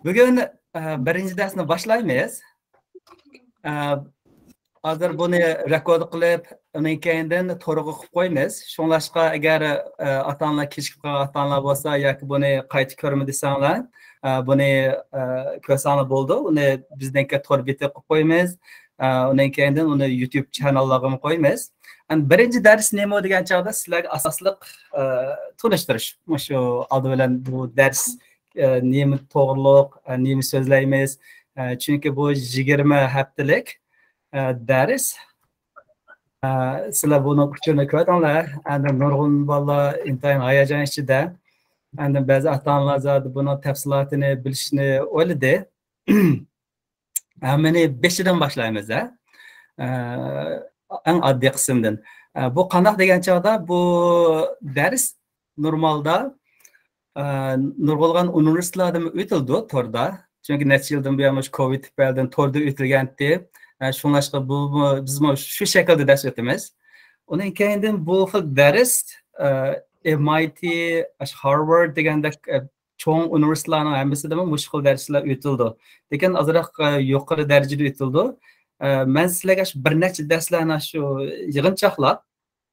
Bugün birinci dersini başlaymayız. Hazır bunu rekord kılıp, onun kendinden toruğu koymayız. Şunlaşka eğer atanlar, keşke atanlar olsa, ya ki bunu kayıt görmediysenler, bunu kösanı buldu. Onu bizden ki torbiti koymayız. Onun kendinden onu YouTube kanallarına koymayız. Birinci ders neymi degan çağda sizlerge asaslık tanıştırış. Şu adı bilen bu ders neymi toğruluk, neymi sözleyimiz. Çünkü bu 20 haftalık ders. Sizler bunu küçüğünü köydünler. Nurgun valla intayin hayacan içinde. Bazı ata-onalar zaten bunun tafsilatını bilişini öyledi. Meni 5'den başlayımız. En adli kısımdan. Bu qandaq degan çağda bu ders normalda nurg'ulg'an universitetlarda o'tildi torda. Çünkü necha yildan buyon Covid tufaylidan torda o'tilgandi. Shunlashqa biz shu shaklda dars o'tamiz. Undan keyin bu xil dars MIT, Harvard degandek cho'ng universitetlarning hammasida bu xil darslar o'tildi. Lekin ozroq yuqori darajada o'tildi. Men sizlarga bir necha darslarni shu yig'inchoqlab,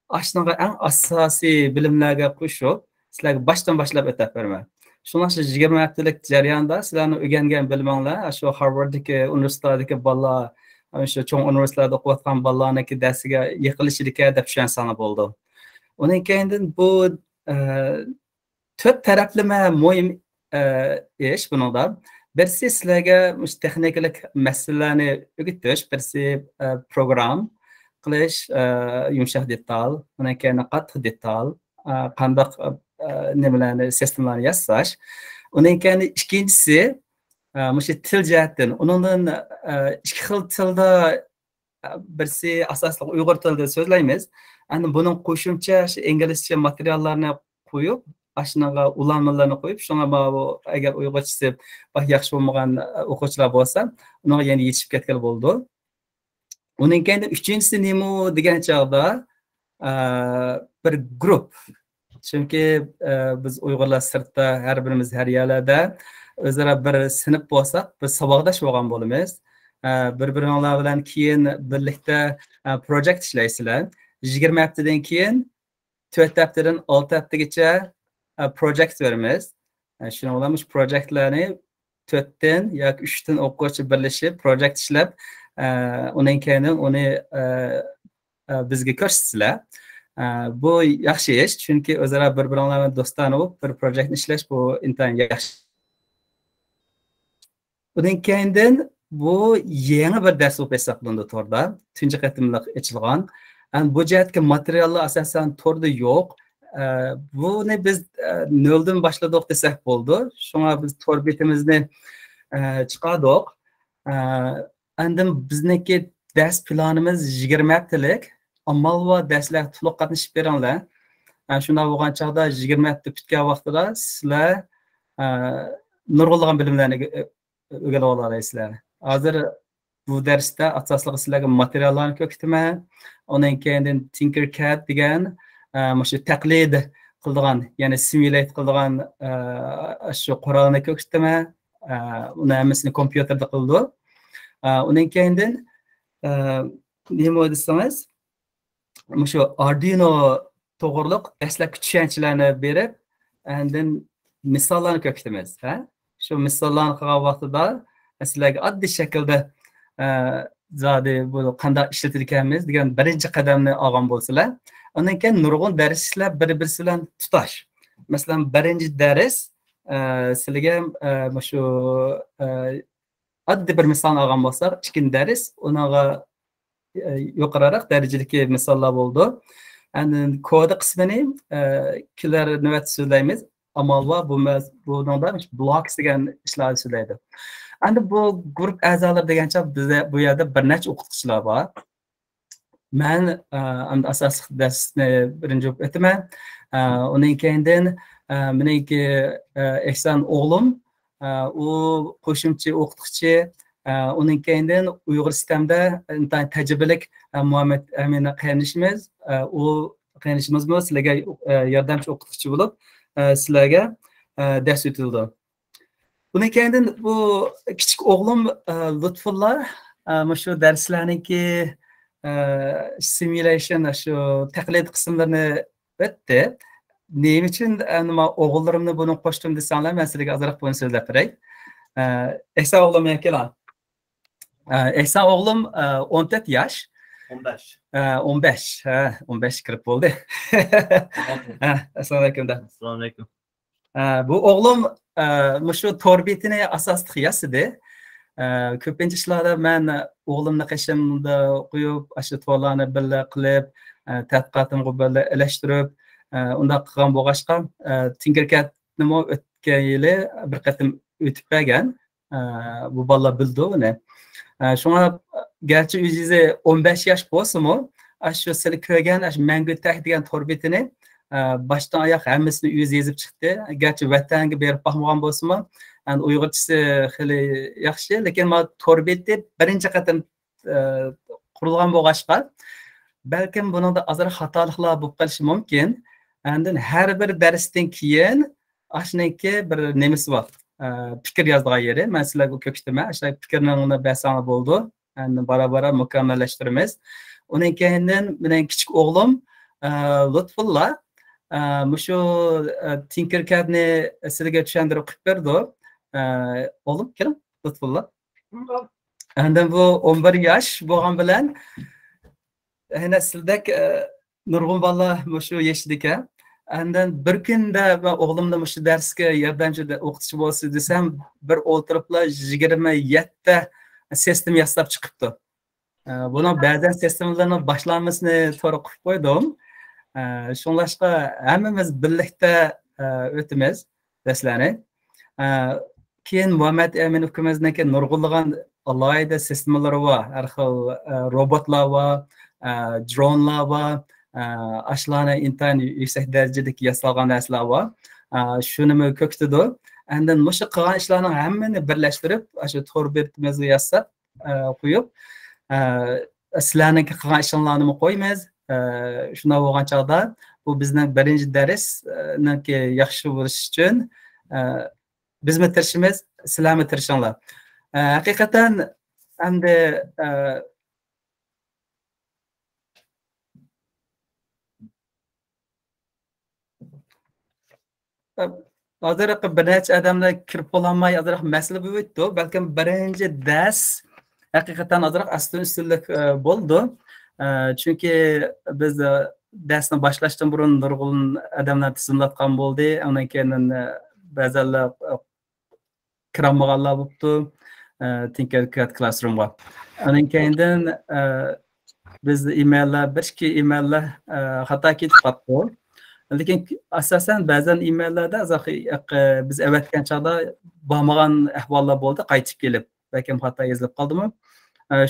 ashunga eng asosiy bilimlarga qo'shib, sizlarga boshdan boshlab o'tib beraman. Shunga 20 haftalik jarayonda sizlarning o'rgangan biliminglar shu Harvarddagi universitetdagi bolalar, shu cho'ng universitetlarda o'qiyotgan bolalarniki darsiga yiqilishiga deb tushunsa bo'ldi. Undan keyin bu to'rt taraflama muhim ish buningda. Birisi sizlarga texnikalik masalalarni o'rgatish, birisi program qilish, yumshoq detal, undan keyin qattiq detal, qandaq nimalarni sistemlarni yasash. Undan keyin ikkinchisi shu til jihatdan, undan ikki xil tilda birisi asosli Uyg'ur tilida so'zlaymiz. Endi buning qo'shimcha inglizcha materiallarni qo'yib, ashnaqa ulanmalarni qo'yib, shunga bu agar Uyg'urchasi yaxshi bo'lmagan o'quvchilar bo'lsa, unga yana yetishib ketgan bo'ldi. Undan keyin uchinchisi nima degan chog'da bir guruh. Chunki biz Uyg'urlar sirtda har birimiz har yerlarda o'zaro bir sinf bo'lsak, biz saboqdosh bo'lgan bo'lamiz. Bir-biringlar bilan keyin birlikda projekt ishlaysizlar. 20 haftadan keyin 4 haftadan 6 haftagacha project veramiz. Shuni olamiz projektlarni 4 dan yoki 3 dan o'quvchi birlashib project ishlab, undan keyin uni bizga ko'rsatsizlar. Bu yaxshi ish, chunki o'zaro bir-biringlar bilan do'stona bo'lib bir projektni ishlash bu intayin yaxshi. Undan keyin bu yangi bir dars o'qib hisoblanadi torda. Tunji qatimliq ochilgan. Bu jihatga materiallar asosan torda yo'q. Buni biz noldan boshladik desak bo'ldi. Shunga biz tor betimizni chiqardik. Endi bizniki dars planimiz 20 haftalik. Amal va darslar to'liq qatnashib beringlar. Shunday bo'lgan chog'da 20 hafta bitgan vaqtida sizlar nurg'ulg'an bilimlarni o'rganib olasizlar. Hozir bu darsda asosli sizlarga materiallarni ko'rsataman. Undan keyin Tinkercad degan shu taqlid qiladigan, ya'ni simulate qiladigan shu qurolni ko'rsataman. Uni hammasini kompyuterda qildi. Undan keyin nima desangiz, shu Arduino to'g'riliq dastlabki tushunchalarni berib, endi misollarni ko'rsatamiz. Shu misollarni qilgan vaqtida sizlarga oddiy shaklda zodi bu qanday ishlatilganmiz degan birinchi qadamni olgan bo'lsalar, undan keyin nurg'un darslar bir-birisi bilan tutash. Masalan, birinchi dars sizlarga shu oddiy bir misolni olgan bo'lsak, ikkinchi dars unaqa yuqoriroq darajadagi misollar bo'ldi. Endi kod qismini kelar navbat so'zlaymiz. Amalva buningda blocks degan ishlarni so'zlaydi. Endi bu guruh a'zolari degancha bizda bu yerda bir necha o'qituvchilar bor. Men asosiy darsni birinchi o'qib o'taman. Undan keyin meniki Ehson o'g'lim, u qo'shimcha o'qituvchi. Undan keyin Uyg'ur sistemda tajribalik Muhammad Amin qaynishimiz, u qaynishimiz sizlarga yordamchi o'qituvchi bo'lib, sizlarga ders o'tildi. Bundan keyin bu kichik o'g'lim Lutfulla shu darslarniki simulation shu taqlid qismlarini o'tdi. Nima uchun nima o'g'illarimni buni qo'shdim desanglar, men sizlarga ozroq buni so'zlab beray. Ehson o'g'lim kelar. Ehson o'g'lim 14 yosh. 15. 15. 15 kirib bo'ldi. Assalomu alaykum. Assalomu alaykum. Bu o'g'lim shu torbetini asosli qiyasidi. Ko'pincha ishlarda men o'g'limni qishimda qo'yib, shu to'larni birga qilib, tadqiqotimni birga ilashtirib, unda qilgan bo'lg'achqa, Tinkercad nima o'tgan yili bir qatim o'tib bergan. Bu bolalar bildi uni. Shunga garchi o'zingiz 15 yosh bo'lsa-mu, shu sizlar ko'rgan Mangutak degan torbetini baştan oyoq hammasini o'zi yozib chiqdi. Garchi vatanga berib baxmagan bo'lsa-mu, uyg'urchasi xili yaxshi, lekin men torbet deb birinchi qatim qurilgan bo'lg'achqa, balkim buningda ozroq xatoliklar bo'lib qolishi mumkin. Endi har bir darsdan keyin ashniki bir nemisi bor. Fikr yozdigan yeri. Men sizlarga ko'kshidaman. O'sha fikrni basana bo'ldi. Endi bora-bora mukammallashtiramiz. Undan keyin mening kichik o'g'lim Lutfulla shu Tinkercadni sizlarga tushuntirib qilib berdi. O'g'lim, keling, Lutfulla. Endi bu 11 yosh bo'lgan bilan yana sizlardek nurg'un bolalar shu yoshda ekan. Andan bir kunda ben o'g'limni shu darsga yordamchi o'qituvchi bo'lsa desam, bir o'tiriblar 27 sistem yaslab chiqibdi. Buni ba'zan sistemlarning boshlanmasini to'g'ri qilib qo'ydim. Shunlashqa hammamiz birlikda o'tamiz darslarni. Keyin Muhammad Amin hukumatimizning nurg'unlagan alohida sistemalar bor. Har xil robotlar bor, dronlar bor. Ashlarni intayin yuksak darajadagi yasalgan narsalar bor. Shuni ko'ksidi. Endi shu qilgan ishlarning hammani birlashtirib, shu to'rbetimizga yasab qo'yib, sizlarning qilgan ishlarni qo'yamiz. Shuna bo'lgan chog'da bu bizning birinchi darsniki yaxshi bo'lishi uchun biz tirishimiz, sizlar tirishinglar. Haqiqatan endi azroq bir necha odamlar kirib qololmay azroq masala bo'ldi. Balkim birinchi dars haqiqatan azroq asl-ustunlik bo'ldi. Chunki biz darsni boshlashdan burun nurg'un odamlar tizimlatgan bo'ldi. Undan keyin ba'zilar kiramaganlar bo'libdi. Tinkercad Classroom'ga. Undan keyin biz emaillar, bir ikki emaillar xato ketib qoldi. Lekin asosan ba'zan emaillarda biz avatgan chog'da bo'lmagan ahvollar bo'ldi, qaytib kelib, balkim xato yozilib qoldimi?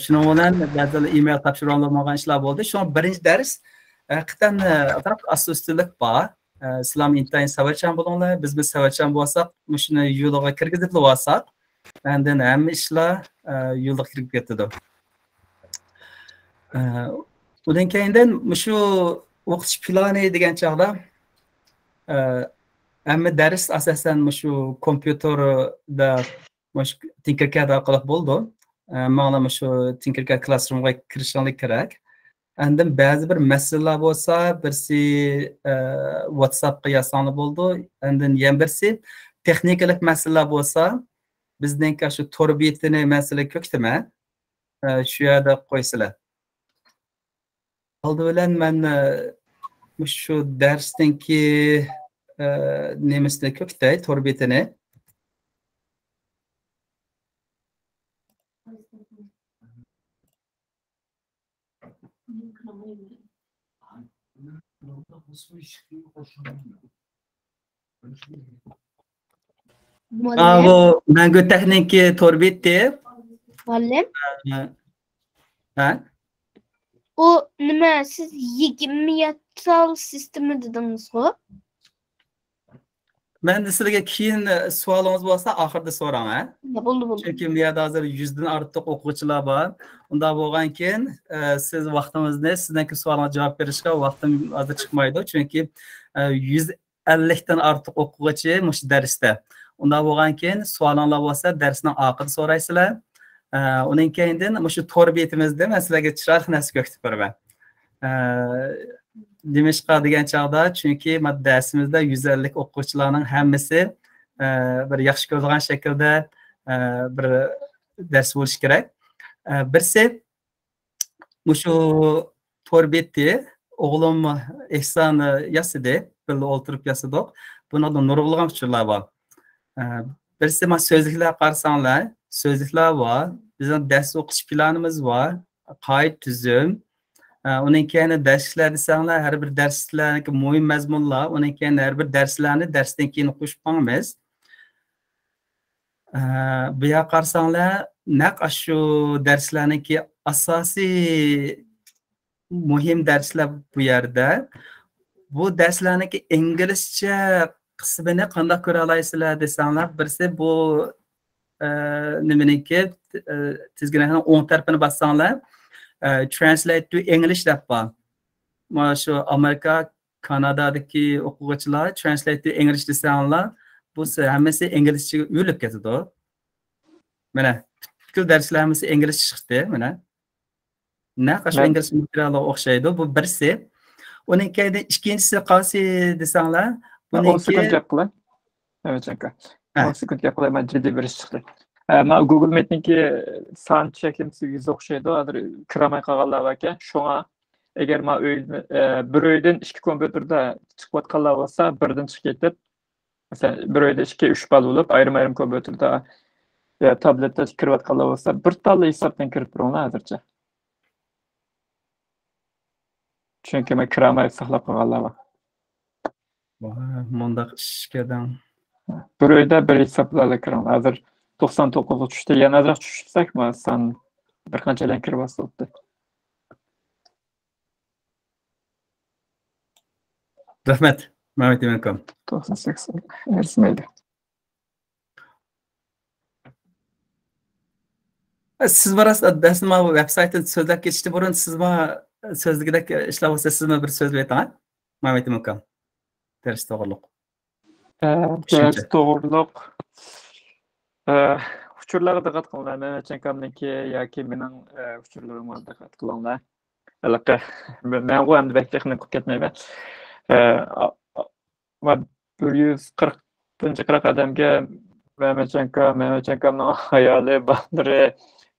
Shuning bilan ba'zan email topshira olmagan ishlar bo'ldi. Shu birinchi dars haqiqatan asosiylik bor. Sizlar intayin savarchan bo'linglar, biz savarchan bo'lsak, shuni yo'lga kirgizib olsak, endi hamma ishlar yo'lga kirib ketadi. Undan keyin shu o'qitish plani degan chog'da hamma dars asosan shu kompyuterda Tinkercad orqali bo'ldi. Mana shu Tinkercad Classroom'ga kirishinglar kerak. Endi ba'zi bir masalalar bo'lsa, birsi WhatsAppga yozsanglar bo'ldi. Endi yana birsi texnikalik masalalar bo'lsa, bizning shu torbetini masala ko'ktimi? Shu yerda qo'ysizlar. Oldi bilan men shu darsdagi nemisni ko'ktay torbetini bu Mangutak'niki torbeti. Muallim. Ha? O nima siz 27 sistemi dedingiz-ku? Ben de sizlarga keyin savolingiz bo'lsa, oxirida so'raman. Bo'ldi. Chunki bu yerda hozir 100 dan ortiq o'quvchilar bor. Unda bo'lgan keyin siz vaqtingizni, sizningki savolga javob berishga vaqtim hozir chiqmaydi. Chunki 50'den artıq o'quvchi mush darsda. Unda bo'lgan keyin savolinglar bo'lsa, darsning oxiri so'raysizlar. Undan keyin mush to'r betimizda men sizlarga chiroyli narsa ko'rsatib beraman. Dimishqa degan chog'da, chunki darsimizda 150 o'quvchilarning hammasi bir yaxshi ko'radigan shaklda bir dars bo'lishi kerak. Birsi mushu to'r betni o'g'lim Ehson yasadi, birga o'tirib yasadik. Bunda nurg'ulg'an uchurlar bor. Birisi men so'zliklar qarasanglar, so'zliklar bor. Bizning dars o'qish planimiz bor, qoida tuzum. Onun keyin darslar desanglar, har bir darslarning muhim mazmunlar, onun keyin har bir darslarni darsdan keyin qo'shib qo'yamiz. Bu yoqqa qarasanglar, naq shu darslarningki asosiy muhim darslar bu yerda. Bu darslarningki inglizcha qismini qanday ko'ra olasizlar desanglar, birisi bu nimaniki tizginning o'ng tarafini bossanglar, translate to English deb bor. Mana shu Amerika, Kanadadagi o'quvchilar translate to English desanglar, bu hammasi inglizchaga o'lib ketadi. Mana bütün darslarimiz inglizcha chiqdi, mana. Naqash ingliz materialga o'xshaydi. Bu birisi. Uning keyin ikkinchisi qaysi desanglar, buniki 10 sekund gap qilay. Evet, aka. 10 sekund gap qilay, men jiddiy bir ish chiqdi. Men Google Meet'ninki san chekimsiga o'xshaydi. Hozir kiramay qolganlar aka. Shunga agar men bir uydan 2 kompyuterda chiqib o'tganlar bo'lsa, birdan chiqib ketib, masalan, bir uyda 2-3 bal bo'lib, ayrim kompyuterda tabletda kirib o'tganlar bo'lsa, bir talla hisobdan kirib turinglar hozircha. Chunki men kiramay saqlab qolganlar bor. Mundaq ishkadan. Bir uyda bir hisoblarga kiringlar. Hozir 99 tushdi. Yana azroq tushsak, sen bir qanchadan kirib olsa. Rahmat. Mehmet Eminkom. 98. Ersmaydi. Siz varasida dasma veb-saytini so'zlab ketishdi burun siz ma so'zligidek ishlab olsa sizmi bir so'z ayting, Mehmet Eminkom. Ders to'g'riliq. Ders to'g'riliq. Uchurlarga diqqat qilinglar. Mehmet Eminkomniki yoki mening uchurlarimga diqqat qilinglar. Albatta, men ham deb texnik qilib ketmayman. Va 140 odamga Mehmet Eminkomning ayoli Badri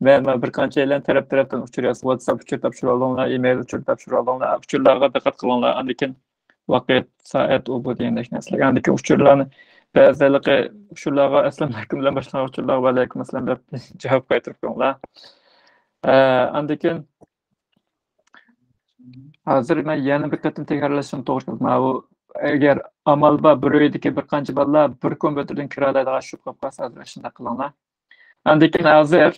men bir qancha yildan tarafdan uchrayapsiz. WhatsApp uchur topshirib olinglar, email uchur topshirib olinglar. Uchurlarga diqqat qilinglar. Lekin vaqt, soat u bu degandek narsalar. Lekin uchurlarni ba'zilari uchurlarga assalomu alaykum bilan boshlangan uchurlar va alaykum assalom deb javob qaytarib qo'yinglar. Lekin hozir men yana bir qatim takrorlashim to'g'ri keladi. Agar amalba bir uydagi bir qancha bolalar bir kompyuterdan kira oladigan shu qilib qolsa, shunday qilinglar. Lekin hozir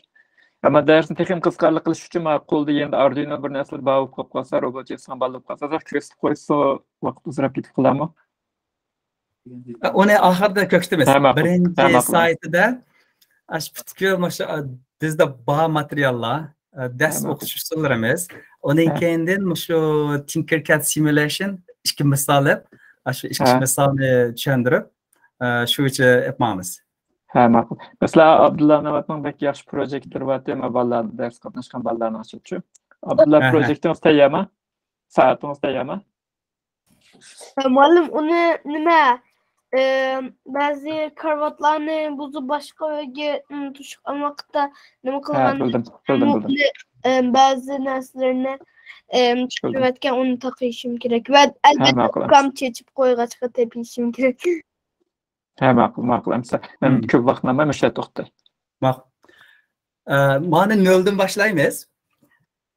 ama darsni texnik qisqarlik qilish uchun qo'lda endi Arduino bir narsa bog'ib qo'yib qolsa, robot sambal bo'lib qolsa, kesib qo'ysa vaqt uzrab ketib qoladimi? Uni oxirida ko'rsatamiz. Birinchi saytida ashbutkul bizda bor materiallar, dars o'qish usullarimiz. Undan keyin shu Tinkercad simulation ikki misoli, shu ikki misolni tushuntirib, shu uchun yapamiz. Ma'qul. Masalan, Abdulla Navatning bek yaxshi projektlar bor, tema bolalar dars qatnashgan bolalarni ochib. Abdulla projektingiz tayyormi? Soatingiz tayyormi? Muallim, uni nima? Ba'zi karvatlarni buzib boshqa joyga tushgan vaqtda nima qilgan? Bildim. Ba'zi narsalarni tushirayotgan uni taqishim kerak va albatta kam chechib qo'yg'achqa tepishim kerak. Ma'qul. Men ko'p vaqtnamay o'sha to'xta. Ma'qul. Mana noldan boshlaymiz.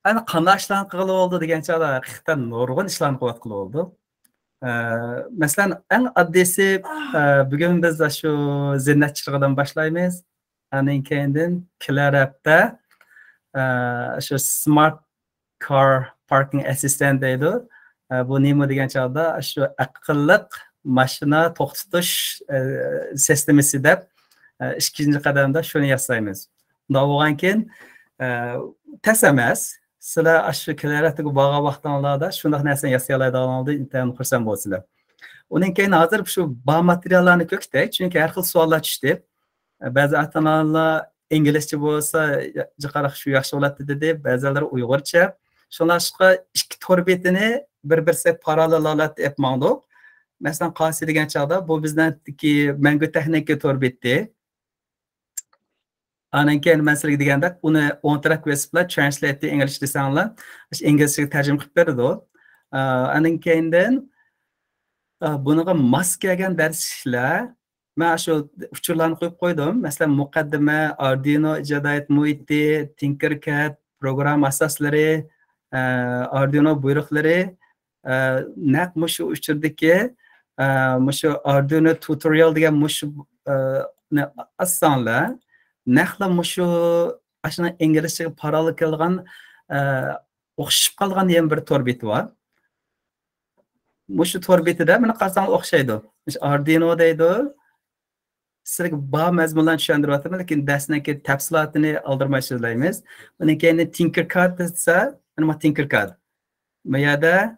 Ana qanday ishlarni qilib oldi degan chog'da haqiqatan nurg'un ishlarni qilib oldi. Masalan, eng oddiysi bugun biz shu zinnatchilikdan boshlaymiz. Undan keyin Clarabda shu smart car parking assistant deydi. Bu nima degan chog'da shu aqlli mashina to'xtatish sistemasi deb ikkinchi qadamda shuni yasaymiz. Undan bo'lgan keyin tas emas, sizlar shu Clarabdagi bog'a vaqtlarda shunday narsani yasay oladiganlarni internetda xursand bo'lsizlar. Onun keyin hozir shu ba materiallarni ko'kitay, chunki har xil savollar tushdi. Ba'zi ota-onalar inglizcha bo'lsa, jiqariq shu yaxshi bo'ladi dedi, ba'zilar uyg'urcha. Shunlashqa ikki to'r betini bir-birisi parallel oladi deb ma'lum. Masalan, qaysi degan chog'da bu bizniki mangu texnika to'r betdi. Anan keyin men sizlarga deganda uni o'ntarak bilan translate English desanglar, inglizchaga tarjima qilib berdi. Anan keyindan bunaqa mos kelgan darslar men shu uchurlarni qo'yib qo'ydim. Masalan, muqaddima, Arduino ijodiyat muhiti, Tinkercad, program asoslari, Arduino buyruqlari, naq mushu uchurdagi mushu Arduino tutorial degan mushu asonlar, naqla mushu ashuna inglizchaga parallel kelgan o'xshab qolgan ham bir to'r beti bor. Mushu to'r betida mana qarasanglar o'xshaydi. Arduino deydi. Sizlarga ba mazmunlarni tushuntiryapman, lekin darsdan keyin tafsilotini oldirmay so'zlaymiz. Bundan keyin Tinkercad desa, mana Tinkercad. Bu yerda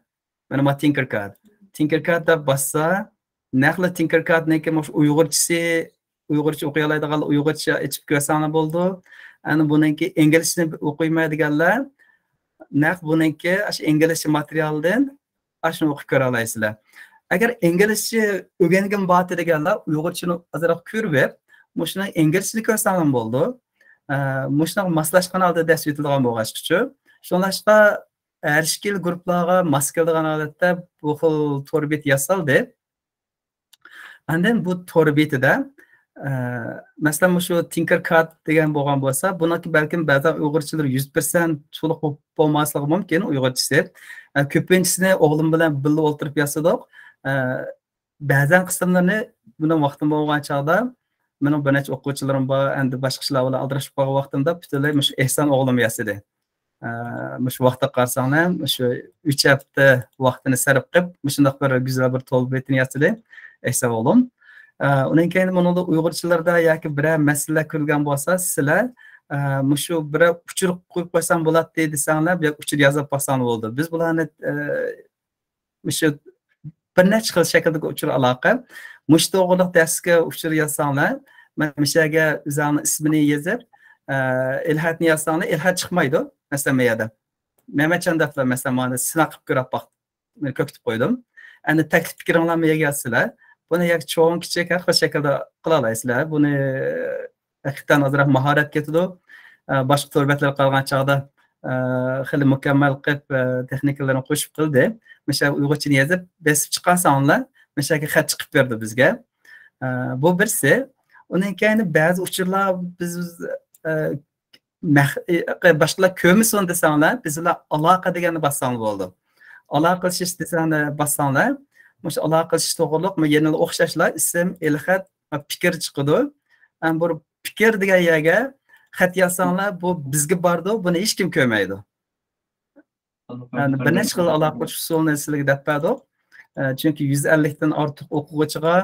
mana Tinkercad. Tinkercad deb bassa, naqla Tinkercadniki Uyg'urcha o'qiy oladiganlar Uyg'urcha ichib ko'rsanglar bo'ldi. Ana buniki inglizcha o'qiymaydiganlar naq buniki shu inglizcha materialdan ashuni o'qib ko'ra olasizlar. Agar inglizcha o'rgangan bo'lsa deganlar Uyg'urchani ozroq ko'rib, mushuni inglizchani ko'rsanglar bo'ldi. Mushuni moslashgan holda dars o'tilgan bo'lg'achchi. Shunlashqa har ikki guruhlarga mos keladigan holatda bu xil to'r bet yasaldi. Andan bu to'r betida masalan shu Tinkercad degan bo'lgan bo'lsa, buniki balkim ba'zan Uyg'urchalar 100% to'liq bo'lmasligi mumkin Uyg'urchasi. Ko'pinchisini o'g'lim bilan birga o'tirib yasadik. Ba'zan qismlarni buni vaqtim bo'lgan chog'da mening bir necha o'quvchilarim bor, endi boshqa ishlar bilan aldirashib qolgan vaqtimda butunlay shu Ehson o'g'lim yasadi. Shu vaqtda qarsanglar, shu 3 hafta vaqtini sarf qilib, shunday bir go'zal bir to'l betini yasadi Ehson o'g'lim. Undan keyin bunda Uyg'urchalarda yoki biror masala ko'rgan bo'lsa, sizlar shu bir uchur qo'yib qo'ysam bo'ladi desanglar, bu uchur yozib qo'ysam bo'ldi. Biz bularni shu bir necha xil shakldagi uchur aloqa. Mush to'g'riliq darsga uchur yozsanglar, mana mishaga o'zini ismini yozib, ilhatni yozsanglar, ilhat chiqmaydi. Masalan, bu yerda Mehmetjon daflar masalan mana sinab qilib ko'rib baq, men ko'kitib qo'ydim. Endi taklif fikringlarni yozasizlar. Buni yak cho'ng kichik har xil shaklda qila olasizlar. Buni haqiqatan ozroq mahorat ketadi. Boshqa to'rbatlar qolgan chog'da xili mukammal qilib texnikalarni qo'shib qildi. Mesela Uyg'urchani yozib, besib chiqarsanglar, mesela xat chiqib berdi bizga. Bu birsi. Undan keyin ba'zi uchurlar biz boshqalar ko'rmasin desanglar, bizlar aloqa deganni bassanglar bo'ldi. Aloqa qilish desanglar bassanglar, mush aloqa qilish to'g'riliq yana o'xshashlar ism, ilhat, fikr chiqadi. Bu fikr degan yerga xat yozsanglar, bu bizga bordi, buni hech kim ko'rmaydi. Yani bir necha xil aloqa qilish usulini sizlarga deb berdik. Chunki 150 dan ortiq o'quvchiga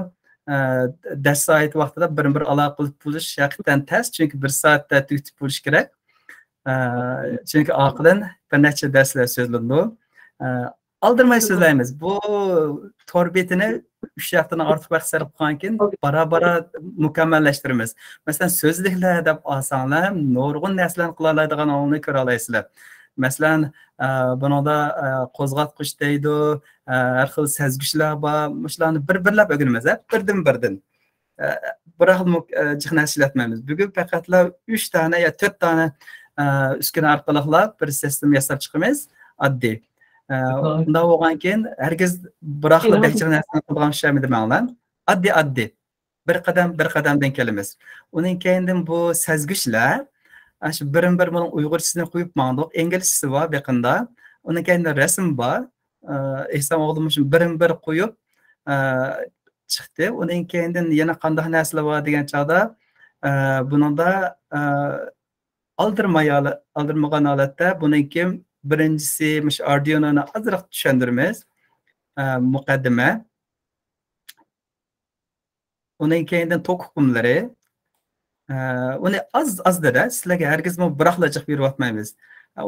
dars soat vaqtida bir aloqa qilib bo'lish haqiqatan tez, chunki 1 soatda tugitib bo'lish kerak. Chunki oqidan bir necha darslar so'zlandi. Aldirmay so'zlaymiz. Bu to'r betini 3 haftadan ortiq vaqt sarf qilgan keyin bara mukammallashtiramiz. Masalan, so'zliklar deb olsanglar, nurg'un narsalarni qila oladiganini ko'ra olasizlar. Masalan, bunada qo'zg'atqich deydi, har xil sezgichlar bor. Shularni bir-birlab o'rganamiz, birdan. Bir xil jihna ishlatmaymiz. Bugun faqatlar 3 dona yo 4 dona uskuna orqali bir sistem yasab chiqamiz, oddiy. Unda bo'lgan keyin hargiz bir xil bekchil narsani qilgan ishlaymi demayman. Oddiy. Bir qadamdan kelamiz. Undan keyin bu sezgichlar shu bir bilan Uyg'urchasini qo'yib ma'noq, inglizchasi bor yaqinda. Undan keyin rasm bor. Ehson o'g'lim shu bir qo'yib chiqdi. Undan keyin yana qanday narsalar bor degan chog'da buningda aldirmagan holatda buniki birinchisi mush Arduino'ni azroq tushuntiramiz. Muqaddima. Undan keyin tok hukmlari. Uni az-azda sizlarga hargiz biroqlachiq beryapmaymiz.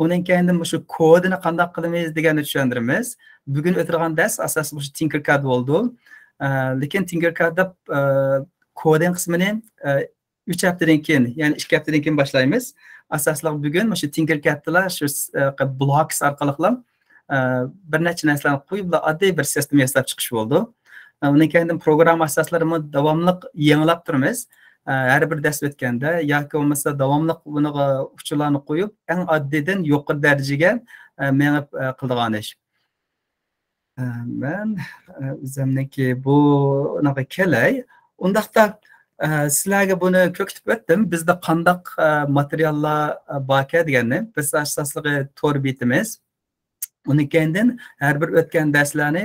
Undan keyin shu kodini qanday qilamiz deganni tushuntiramiz. Bugun o'tirgan dars asosan shu Tinkercad bo'ldi. Lekin Tinkercad'da koding qismini 3 haftadan keyin, ya'ni 2 haftadan keyin boshlaymiz. Asosliq bugun shu Tinkercad'da shu blocks orqali bir necha narsalarni qo'yib, oddiy bir sistem yasab chiqish bo'ldi. Undan keyin program asoslarini davomli yangilab turamiz. Her bir ders o'tganda yoki bo'lmasa davomli buni uchurlarni qo'yib, eng oddiydan yuqori darajaga menib qiladigan ish. Men o'zimniki bu unaqa kelay. Undaqda sizlarga buni ko'kitib o'tdim. Bizda qandaq materiallar bor deganni, biz asosliqi to'r bitimiz. Undan keyin har bir o'tgan darslarni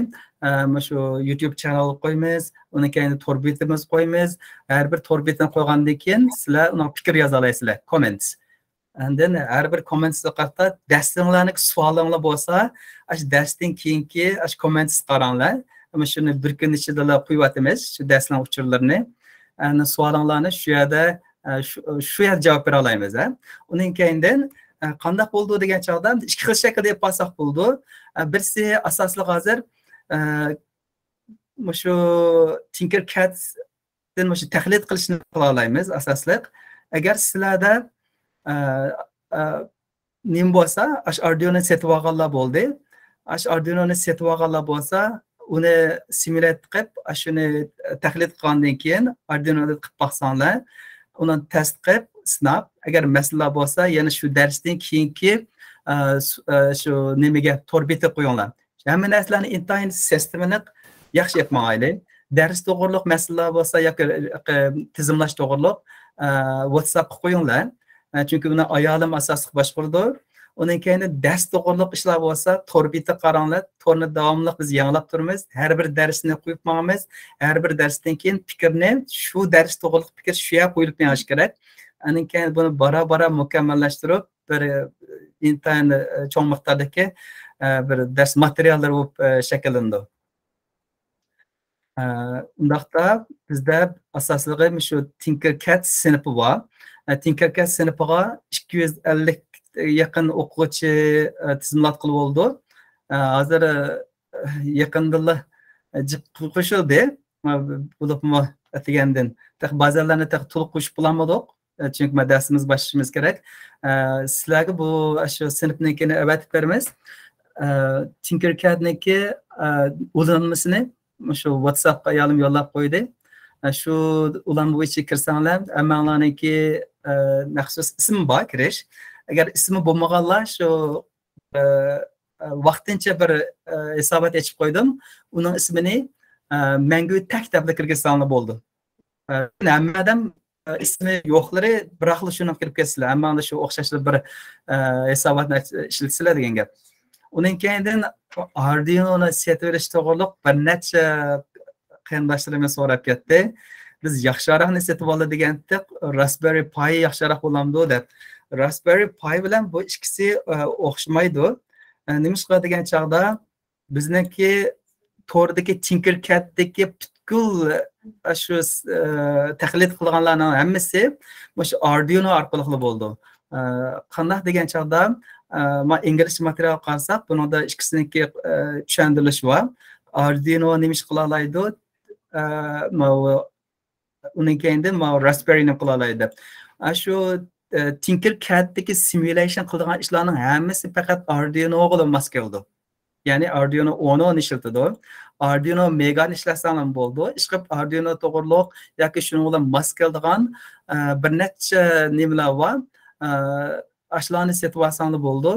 shu YouTube kanal qo'yamiz, undan keyin to'r bitimiz qo'yamiz. Har bir to'r bitini qo'ygandan keyin sizlar uni fikr yoza olasizlar, comments. And then har bir comments qatda darsinglarning savolinglar bo'lsa, ash darsdan keyingi ash comments qaranglar. Mana shuni bir kun ichida qo'yib o'tamiz, shu darslar uchurlarini. Ana savolinglarni shu yerda javob bera olamiz. Undan keyin qanday bo'ldi degan chog'da ikki xil shaklda deb olsak bo'ldi. Birisi asosli hozir shu Tinkercad'dan shu tahlil qilishni qila olamiz asosliq. Agar sizlarda nim bo'lsa, Arduino setib olganlar bo'ldi. Arduino'ni setib olganlar bo'lsa, uni simulate qilib, shuni tahlil qilgandan keyin Arduino'da qilib boqsanglar, uni test qilib sinab, agar masala bo'lsa, yana shu darsdan keyingi shu nimaga to'rbita qo'yinglar. Hamma narsalarni intayin sistemini yaxshi yapmaylik. Dars to'g'riliq masalalar bo'lsa yoki tizimlash to'g'riliq WhatsApp qo'yinglar. Chunki uni ayolim asosli boshqardi. Undan keyin dars to'g'riliq ishlar bo'lsa, to'rbita qaranglar. To'rni davomli biz yangilab turamiz. Har bir darsni qo'yib qo'yamiz. Har bir darsdan keyin fikrni shu dars to'g'riliq fikr shu yerga qo'yilib qo'yish kerak. Undan keyin buni bora-bora mukammallashtirib, bir intayin cho'ng miqdordagi bir dars materiallar bo'lib shakllandi. Undaqda bizda asoslig'i shu Tinkercad sinfi bor. Tinkercad sinfiga 250 yaqin o'quvchi tizimlat qilib oldi. Hozir yaqinda qo'shildi. Bo'libmi degandan. Ba'zanlarni to'liq qo'shib bo'lmadik. Chunki darsimiz boshlashimiz kerak. Sizlarga bu shu sinfniki avatib beramiz. Tinkercadniki ulanmasini shu WhatsAppga ayolim yo'llab qo'ydi. Shu ulan bo'yicha kirsanglar, hammalarniki maxsus ism bor kirish. Agar ismi bo'lmaganlar shu vaqtincha bir hisobot ochib qo'ydim. Uning ismini mangu taktabda kirgizsanglar bo'ldi. Hammadan ismi yo'qlari biroqli shuni kirib ketsizlar. Hamma shu o'xshashli bir hisobotni ishlatsizlar degan gap. Undan keyin Arduino'ni setib berish to'g'riliq bir necha qarindoshlarimiz so'rab ketdi. Biz yaxshiroqni setib oldi degandik, Raspberry Pi yaxshiroq bo'lamdi deb. Raspberry Pi bilan bu ikkisi o'xshamaydi. Nima qiladi degan chog'da bizniki to'rdagi Tinkercad'dagi butkul shu tahlil qilganlarning hammasi shu Arduino orqali bo'ldi. Qanday degan chog'da men ingliz material qilsak, bunda ikkisiniki tushundirish bor. Arduino nima qila oladi? Undan keyin Raspberry ni qila oladi. Shu Tinkercad'dagi simulation qilgan ishlarning hammasi faqat Arduino bilan mos keldi. Ya'ni Arduino 10 ishlatadi. Arduino Mega ishlasam ham bo'ldi. Ishqib Arduino to'g'riliq yoki shuni bilan mos keladigan bir necha nimalar bor. Ashlarni setib olsanglar bo'ldi.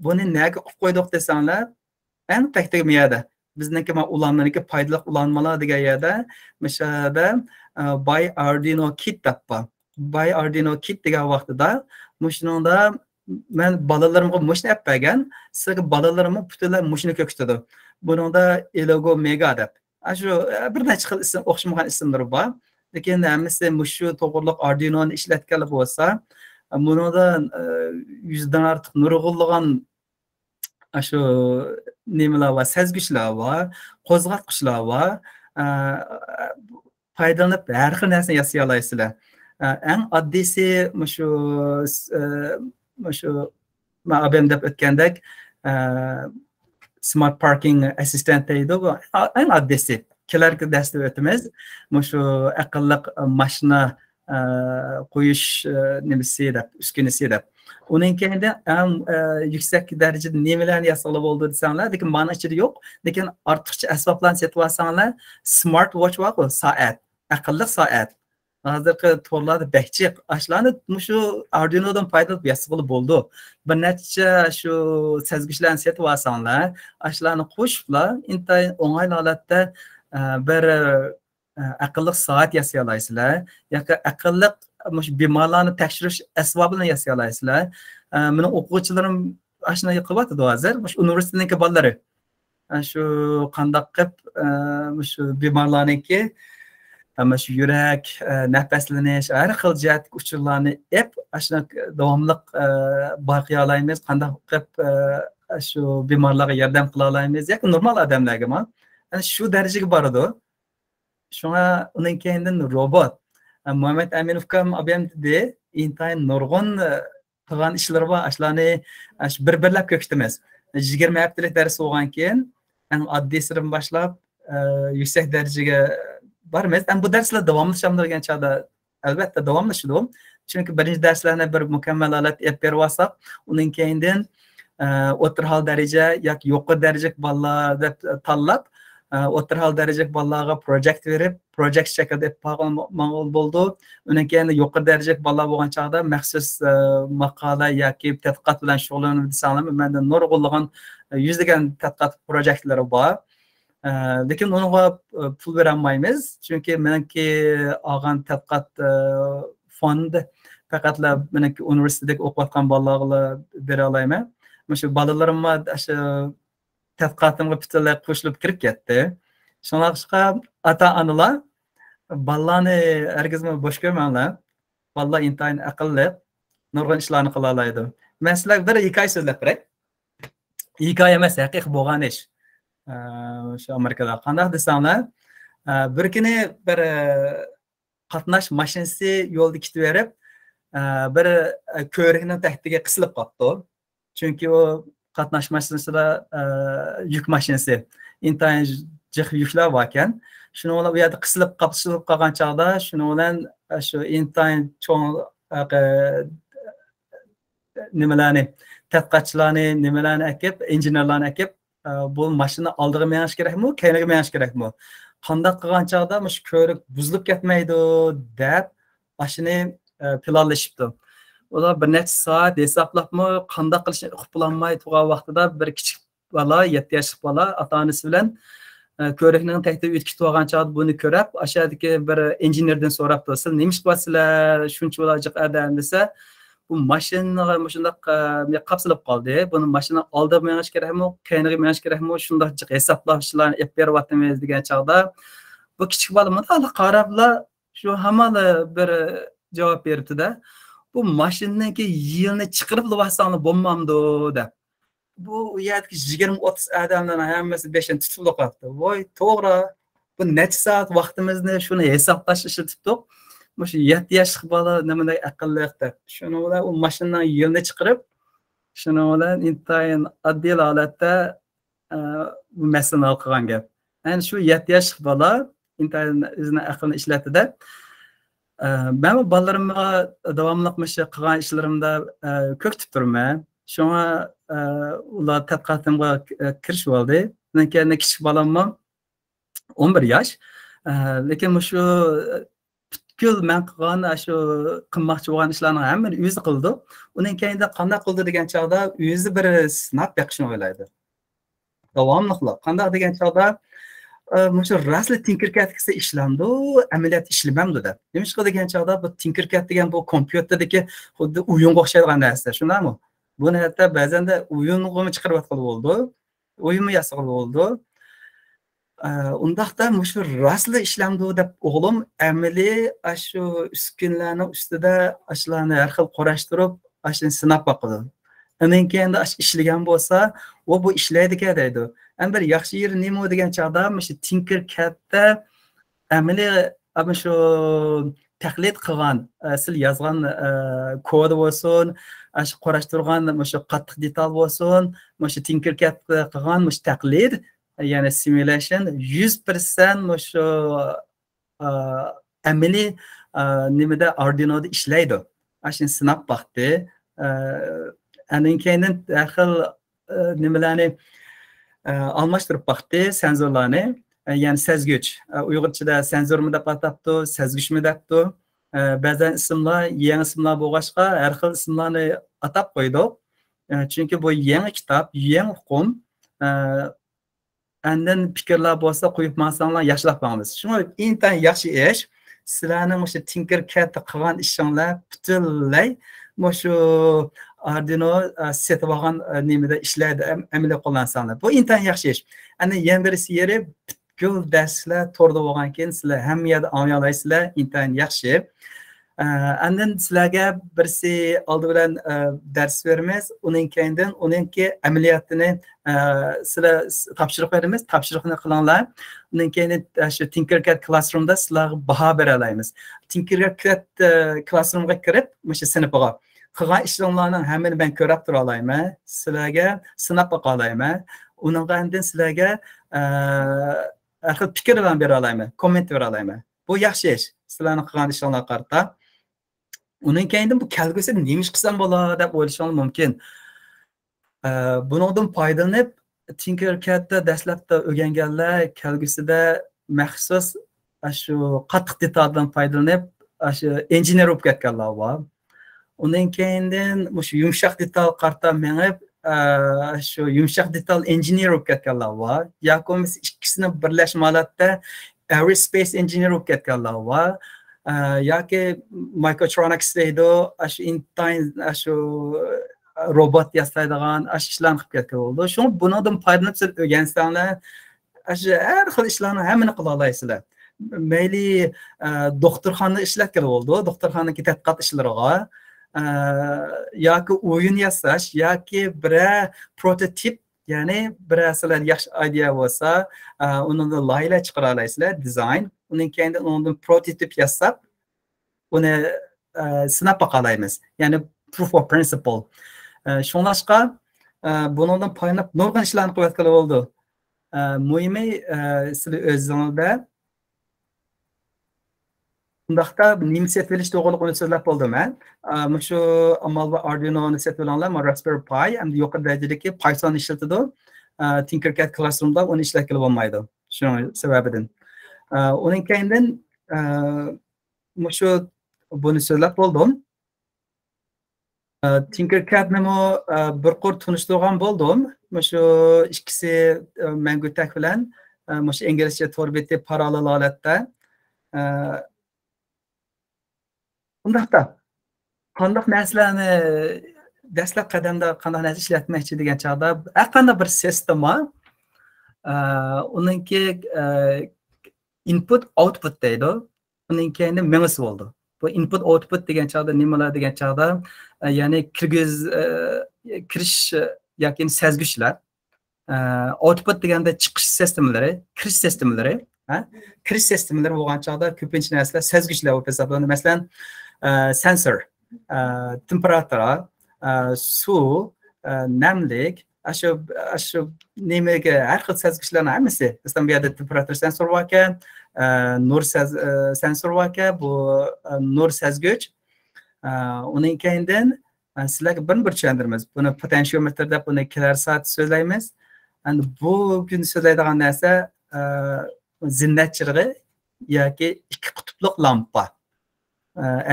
Buni nega qilib qo'ydik desanglar, eng taqdagi yerda bizniki ulanmaniki foydali ulanmalar degan yerda mishada By Arduino Kit tappa. By Arduino Kit degan vaqtida mushunda men bolalarimga mushni olib bergan, sizga bolalarimga butunlay mushni ko'ksitadi. Buningda Elogo Mega deb. Shu bir necha xil ism, o'xshamagan ismlar bor. Lekin hammasi mushu to'g'riliq Arduino'ni ishlatganlar bo'lsa, buningda 100 dan ortiq nurg'unlagan shu nimalar va sezgichlar va qo'zg'atqichlar va foydalanib har xil narsani yasay olasizlar. Eng oddiysi shu men abim deb o'tgandek Smart Parking Assistant deydi. Bu eng oddiysi. kelarki darsda o'tamiz shu aqlli mashina qo'yish nimasi deb uskunasi deb uning keyinda eng yuksak darajada nimalarni yasalib bo'ldi desanglar lekin mana ichida yo'q lekin ortiqcha asboblarni setib olsanglar smart watch bor soat aqlli soat hozirgi to'rlarda bahchiq ashlarni shu Arduino'dan foydalanib yasag'ili bo'ldi bir necha shu sezgichlarni setib olsanglar ashlarni qo'shiblar intayin o'ng'ay holatda bir aqlli soat yasay olasizlar yoki aqlli bemorlarni tekshirish asbobini yasay olasizlar meni o'quvchilarim ashuna qilyapti hozir shu universitetniki bolalari shu qandoq qilib shu bemorlarniki ama shu yurak nafaslanish har xil jihat uchurlarni ashuna davomli boqiy olamiz qandoq qilib shu bemorlarga yordam qila olamiz yoki normal odamlarga shu darajaga boradi shunga uning keyindan robot Muhammed Aminovga abam dedi intayin nurg'un qilgan ishlari bor ashlarni bir-birlab ko'kitamiz 20 haftalik dars bo'lgan keyin oddiy sirdan boshlab yuksak darajaga boramiz bu darslar davomlashamiz degan chog'da albatta davomlashadi chunki birinchi darslarni bir mukammal holat berib olsak uning keyindan o'rta daraja yoki yuqori daraja bolalar deb tanlab o'rta daraja bolalarga projekt verib projekt shaklida ma'lum bo'ldi undan keyin yuqori daraja bolalar bo'lgan chog'da maxsus maqola yoki tadqiqot bilan shug'ullanib desanglar menda nurg'unlagan yuzlagan tadqiqot projektlari bor lekin unga pul berolmaymiz chunki meniki olgan tadqiqot fond faqatla meniki universitetda o'qiyotgan bolalarga bera olmayman shu bolalarimga shu tadqiqotimga butunlay qo'shilib kirib ketdi shunga ota onalar bolalarni hargizmi bo'sh ko'rmanglar bolalar intayin aqlli nurg'un ishlarni qila oladi men sizlarga bir hikoya so'zlab beray hikoya emas haqiqiy bo'lgan ish shu Amerikada qanday desanglar bir kuni bir qatnash mashinasi yo'lda ketaverib bir ko'rikning taxtiga qisilib qoldi chunki u qatnash mashinasida yuk mashinasi intayin jiq yuklar bor ekan shuni bilan u yerda qisilib qolgan chog'da shuni bilan shu intayin cho'ng nimalarni tadqiqotchilarni nimalarni akib injenerlarni akib bu mashina oldiga menish kerakmi keyiniga menish kerakmi qanday qilgan chog'da shu ko'rik buzilib ketmaydi deb shuni planlashibdi ular bir necha soat hisoblabmi qanday qilishni uqib bilolmay turgan vaqtida bir kichik bola 7 yoshli bola ota onasi bilan ko'rikning tagida o'tkazib olgan chog'da buni ko'rib ashadagi bir injenerdan so'rabdi siz nima ish qilyapsizlar shuncha bo'lajiq adam desa bu mashinaga shundoq qapsilib qoldi buni mashina oldiga menish kerakmi keyiniga menish kerakmi shundoq hisoblashlarni olib beryapmiz degan chog'da bu kichik bola qarablar shu hamma bir javob beribdi-da bu mashinanki yilni chiqirib olsanglar bo'lmamdi deb bu u yerdagi 20-30 odamlarning hammasi beshini tutib qolibdi voy to'g'ri bu necha soat vaqtimizni shuni hisoblash ishlatibdik shu 7 yoshli bola nimaday aqlli deb shuni bilan u mashinaning yilni chiqirib shuni bilan intayin oddiy holatda bu masalani hal qilgan gap yani shu 7 yoshli bola intayin o'zini aqlini ishlatdi-da ben bolalarımga davomli qilgan ishlarimda ko'kitib turman shunga ular tadqiqotimga kirishib oldi undan keyin kichik bolamni 11 yosh lekin shu butkul men qilgan shu qilmoqchi bo'lgan ishlarni hammani o'zi qildi undan keyin qanday qildi degan chog'da o'zi bir sinab beqishni o'ylaydi davomli qanday degan chog'da shu rasli Tinkercad kelsa ishlandi amaliyot ishlamamdi deb nima degan chog'da bu Tinkercad degan bu kompyuterdagi xuddi o'yinga o'xshaydigan narsa shundaymi buni hatto ba'zanda o'yinga chiqarib atqili bo'ldi o'yinni yasaqli bo'ldi undaqda shu rasli ishlamdi deb o'g'lim amaliy shu uskunlarni ustida ashlarni har xil qorashtirib ashni sinab boqdi undan keyin ishlagan bo'lsa u bu ishlaydi ekan deydi bir yaxshi yeri nima degan chog'da shu Tinkercadda amaliy shu taqlid qilgan sil yozgan kod bo'lsin shu qorashtirgan shu qattiq detal bo'lsin shu Tinkercad qilgan shu taqlid yani simulation 100% şu ameli nimada Arduino'da işleydi. Aşın sınav baktı. Anın kendin dahil nimalarni almashtırıp baktı senzorlarni. Yani sezgüç. Uyg'urchada senzor mu deb atabdi, sezgüç mü debdi. Ba'zan ismlar, yangi ismlar bo'lg'achqa har xil ismlarni atab qo'ydik. Çünkü bu yangi kitap, yangi uqum. Andan fikrlar bo'lsa qo'yib mansanglar yaxshilab qo'yamiz. Shuni intayin yaxshi ish. Sizlarning o'sha Tinkercad qilgan ishinglar butunlay shu Arduino setib olgan nimada ishlaydi, amalga qo'llansanglar. Bu intayin yaxshi ish. Ana yana birisi yeri butkul darslar to'g'ri bo'lgan keyin sizlar hamma yerda olmay olasizlar, intayin yaxshi. Andan sizlarga birisi oldi bilan dars beramiz, uning keyindan uningki amaliyotini sizlar topshiriq beramiz, topshiriqni qilinglar. Uning keyin shu Tinkercad Classroomda sizlarga baho bera olamiz. Tinkercad Classroomga kirib, o'sha sinfga qilgan ishlaringlarning hammani men ko'rib tura olaman. Sizlarga sinab baqa olaman. Uningga endi sizlarga har xil fikrlar bera olaman, komment bera olaman. Bu yaxshi ish. Sizlarning qilgan ishlaringlarga qarata. Uning keyindan bu kelgusi nima ish qilsam bo'ladi deb o'ylashingiz mumkin. Bundan foydalanib Tinkercadda dastlabda o'rganganlar kelgusida maxsus shu qattiq detaldan foydalanib shu injener bo'lib ketganlar bor. Uning keyindan shu yumshoq detal qarta menib shu yumshoq detal engineer bo'lib ketganlar bor. Yoki ikkisini birlashma holatda aerospace engineer bo'lib ketganlar bor. Yoki Microtronics deydi, shu intayin shu robot yasaydigan ishlarni qilib ketgan bo'ldi. Shuni bundan foydalanib siz o'rgansanglar, shu har xil ishlarni hammani qila olasizlar. Mayli doktorxonada ishlab kelib bo'ldi, doktorxonadagi tadqiqot ishlariga yoki o'yin yasash yoki bir prototip, ya'ni bir sizlar yaxshi idea bo'lsa, undan loyiha chiqara olasizlar, dizayn. Uning keyindan undan prototip yasab, uni sinab baqa-olamiz. Ya'ni proof of principle. Shunlashqa bundan foydalanib nurg'un ishlarni qilayotgan bo'ldi. Muhimi sizlar o'zingizda bundaqda nima setib olish to'g'riliq uni so'zlab bo'ldim men. Shu amalda Arduino'ni setib olinglar, Raspberry Pi hamda yuqori darajadagi Python ishlatadi. Tinkercad Classroomda uni ishlab kelib olmaydi. Shuning sababidan. Uning keyindan shu buni so'zlab bo'ldim. Tinkercadni bir qor tunishtirgan bo'ldim. Shu ikkisi Mangutak bilan shu inglizcha to'rbeti parallel holatda. Undaqda qanday narsalarni dastlab qadamda qanday narsa ishlatmoqchi degan chog'da har qanday bir sistema uningki input output deydi. Uning keyinda menisi bo'ldi. Bu input output degan chog'da nimalar degan chog'da ya'ni kirish yoki sezgichlar, output deganda chiqish sistemlari, kirish sistemlari, kirish sistemlari bo'lgan chog'da ko'pincha narsalar sezgichlar bo'lib hisoblanadi. Masalan, sensor, temperatura, suv, namlik, shu nimaga har xil sezgichlarning hammasi. Masalan, bu yerda temperatura sensor bor ekan, nur sensor bor ekan, bu nur sezgich. Uning keyindan sizlarga bir tushuntiramiz. Buni potentiometr deb buni kelar soat so'zlaymiz. Endi bu kun so'zlaydigan narsa zinnat chirg'i yoki ikki qutbli lampa.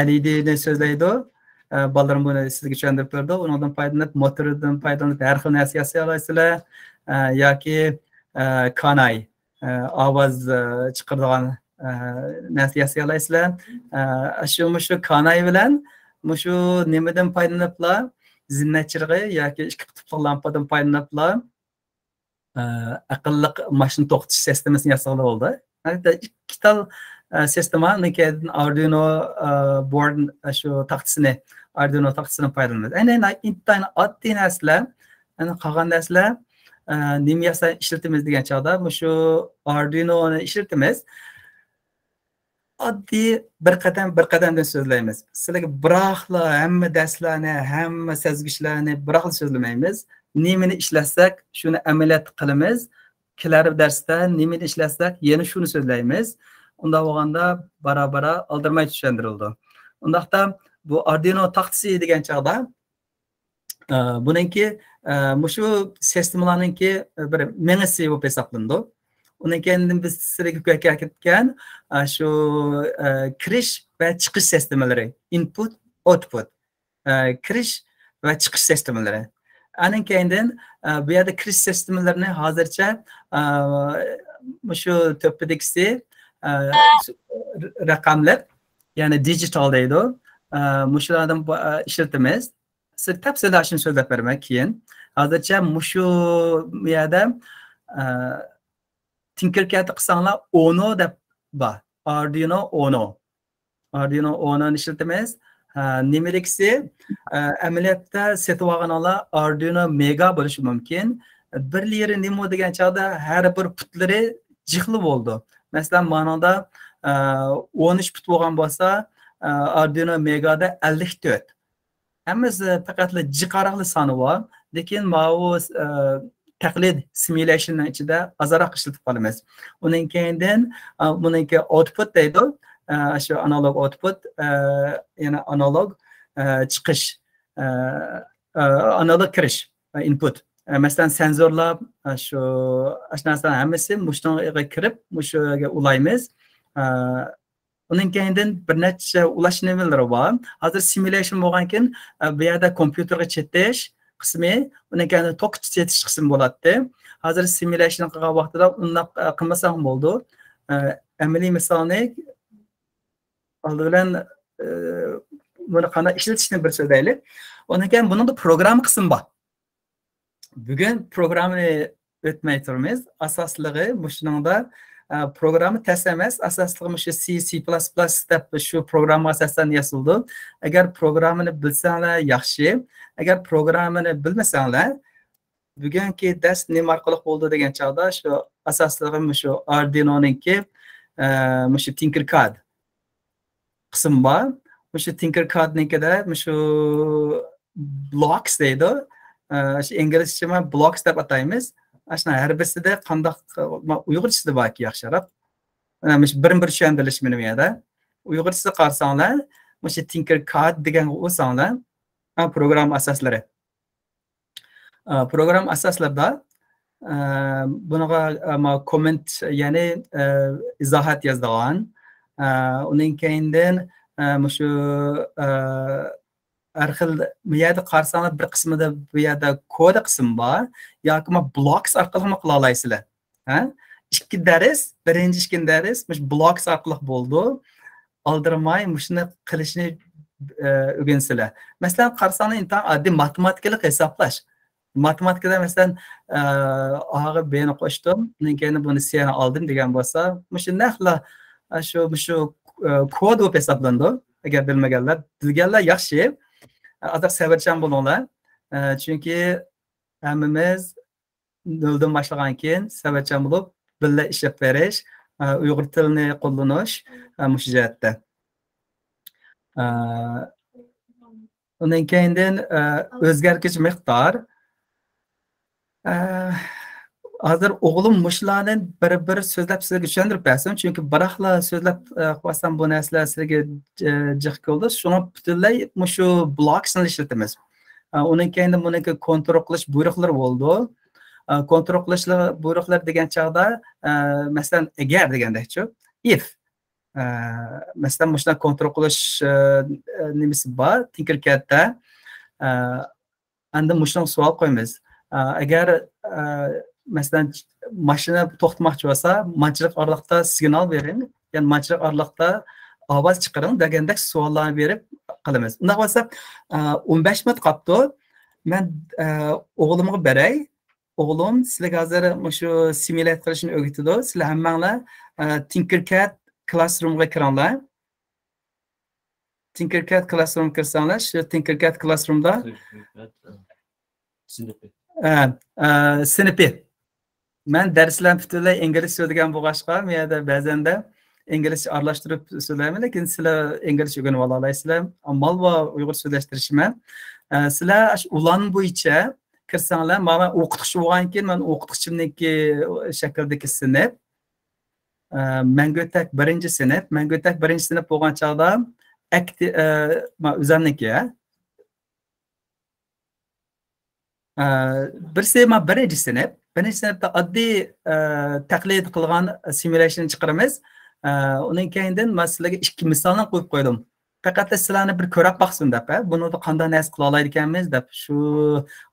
LEDni so'zlaydi. Bolalarım bunu sizga tushuntirib berdi. Undan foydalanib, motordan foydalanib har xil narsa yasay olasizlar. Yoki kanay, ovoz chiqaradigan narsa yasay olasizlar. Shu kanay bilan shu nimadan foydalaniblar? Zinnat chirg'i yoki ikki qutbli lampadan foydalaniblar. Aqlli mashina to'xtatish sistemasini yasagan bo'ldi. Ikki tal sistema Arduino board shu taxtasini Arduino taxtasini foydalanadi. Aynan intayin oddiy narsalar, qolgan narsalar nima yasa ishlatamiz degan chog'da shu Arduino'ni ishlatamiz. Oddiy bir qadamdan so'zlaymiz. Sizlarga biroqla hamma darslarni, hamma sezgichlarni biroqla so'zlamaymiz. Nimani ishlatsak, shuni amaliyot qilamiz. kelar darsda nimani ishlasak, yana shuni so'zlaymiz. Unda bo'lganda bara aldirmay tushuntirildi. Undaqda bu Arduino taxtasi degan chaqda buningki mushu sistemalarningki bir mengisi bo'lib hisoblandi. Undan keyin biz sizlarga ko'rsatgan shu kirish va chiqish sistemalari, input, output, kirish va chiqish sistemalari. Anan keyindan bu yerda kirish sistemalarini hozircha shu to'pidagisi raqamlar, ya'ni digital deydi. Mushulardan ishlatamiz. Siz tafsilashini so'zlab beraman keyin. Hozircha mushu yerda Tinkercad qilsanglar Uno deb bor. Arduino Uno. Arduino Uno'ni ishlatamiz. Nimaligisi amaliyotda setib olganlar Arduino Mega bo'lishi mumkin. Birlari nima degan chog'da har bir putlari jixli bo'ldi. Masalan, manada 13 put bo'lgan bo'lsa, Arduino Mega'da 54. Hammasi faqat jiqaroqli soni bor, lekin bu taqlid simulationning ichida azroq ishlatib qolamiz. Undan keyindan buningki output deydi. Shu analog output, yana analog chiqish, analog kirish, input. Masalan, senzorlar shu narsalar hammasi mushunga kirib, mushuga ulaymiz. Undan keyindan bir necha ulash nivellari bor. Hozir simulation bo'lgankin, bu yerda kompyuterga chetish qismi, undan keyin tok chetish qismi bo'ladi. Hozir simulation qilgan vaqtida unday qilmasam bo'ldi. Amaliy misolni oldi bilan buni qanday ishlatishni bir so'zlaylik. Undan keyin buningda program qismi bor. Bugun programni o'tmay turamiz. Asosligi shuningda programı test emas, asosligi shu C++ deb shu program asosan yasaldi. Agar programini bilsanglar yaxshi, agar programini bilmasanglar, bugungi dars nima orqali bo'ldi degan chog'da shu asosligi shu Arduino'ningki shu Tinkercad qism bor. Shu Tinkercadnikida shu blocks deydi. Shu inglizcha blocks deb ataymiz. Aslında her birisinde qandaq Uyg'urchasida borki yaxshiroq. Bir tushundirish meni bu yerda. Uyg'urchasida qarasanglar, shu Tinkercad degan o'sanglar, program asoslari. Program asoslarida bunaqa comment, ya'ni izohat yozgan. Undan keyindan shu har xil bu yerda qarasanglar bir qismida bu yerda kod qismi bor yoki blocks orqali qila olasizlar. Birinchi dars blocks orqali bo'ldi. Aldirmay shuni qilishni o'rgansizlar. Masalan, qarasanglar intan oddiy matematikalik hisoblash. Matematikada masalan A-ga B-ni qo'shdim, undan keyin buni C-ni oldim degan bo'lsa, shunday shu kod bo'lib hisoblandi. Agar bilganlar yaxshi. Azaq sabrchan bo'linglar. Chunki hammamiz noldan boshlagan keyin sabrchan bo'lib, birga ishlab berish, Uyg'ur tilini qo'llanish mush jihatda. Undan keyindan o'zgargich miqdor. Hozir o'g'lim mushlarni bir so'zlab sizlarga tushuntirib bersin, chunki biraqla so'zlab qo'ysam bu narsalar sizlarga jiq keldi. Shuni butunlay shu blocksni ishlatamiz. Undan keyin buniki kontrol qilish buyruqlari bo'ldi. Kontrol qilish buyruqlar degan chaqda, masalan, agar degandek-chi, if. Masalan, shunday kontrol qilish nimasi bor, Tinkercadda. Endi shunday savol qo'yamiz. Agar masalan mashina to'xtatmoqchi bo'lsa, manchilik oraliqda signal bering, ya'ni manchilik oraliqda ovoz chiqaring degandek savollarni berib qilamiz. Unda bo'lsa 15 minut qoldi. Men o'g'limga beray. O'g'lim sizlarga hozir shu simulate qilishni o'rgatadi. Sizlar hammanglar Tinkercad Classroomga kiringlar. Tinkercad Classroom kirsanglar, shu Tinkercad Classroomda sinfi. Men darslarni butunlay ingliz so'zlagan bo'lg'achqa, men yerda ba'zanda inglizcha aralashtirib so'zlayman, lekin sizlar inglizcha o'rganib olasizlar. Ammo va Uyg'ur so'zlashtirishman. Sizlar ulan bo'yicha kirsanglar, men o'qituvchi bo'lgandan keyin men o'qituvchimniki shakldagi sinf, Mangutak birinchi sinf, Mangutak birinchi sinf bo'lgan chog'da men o'zimniki, birisi men birinchi sinfda oddiy taqlid qilgan simulation chiqaramiz. Undan keyindan men sizlarga ikki misolni qo'yib qo'ydim. Faqat sizlarni bir ko'rib baqsin deb, buni qanday narsa qila olay ekanmiz deb, shu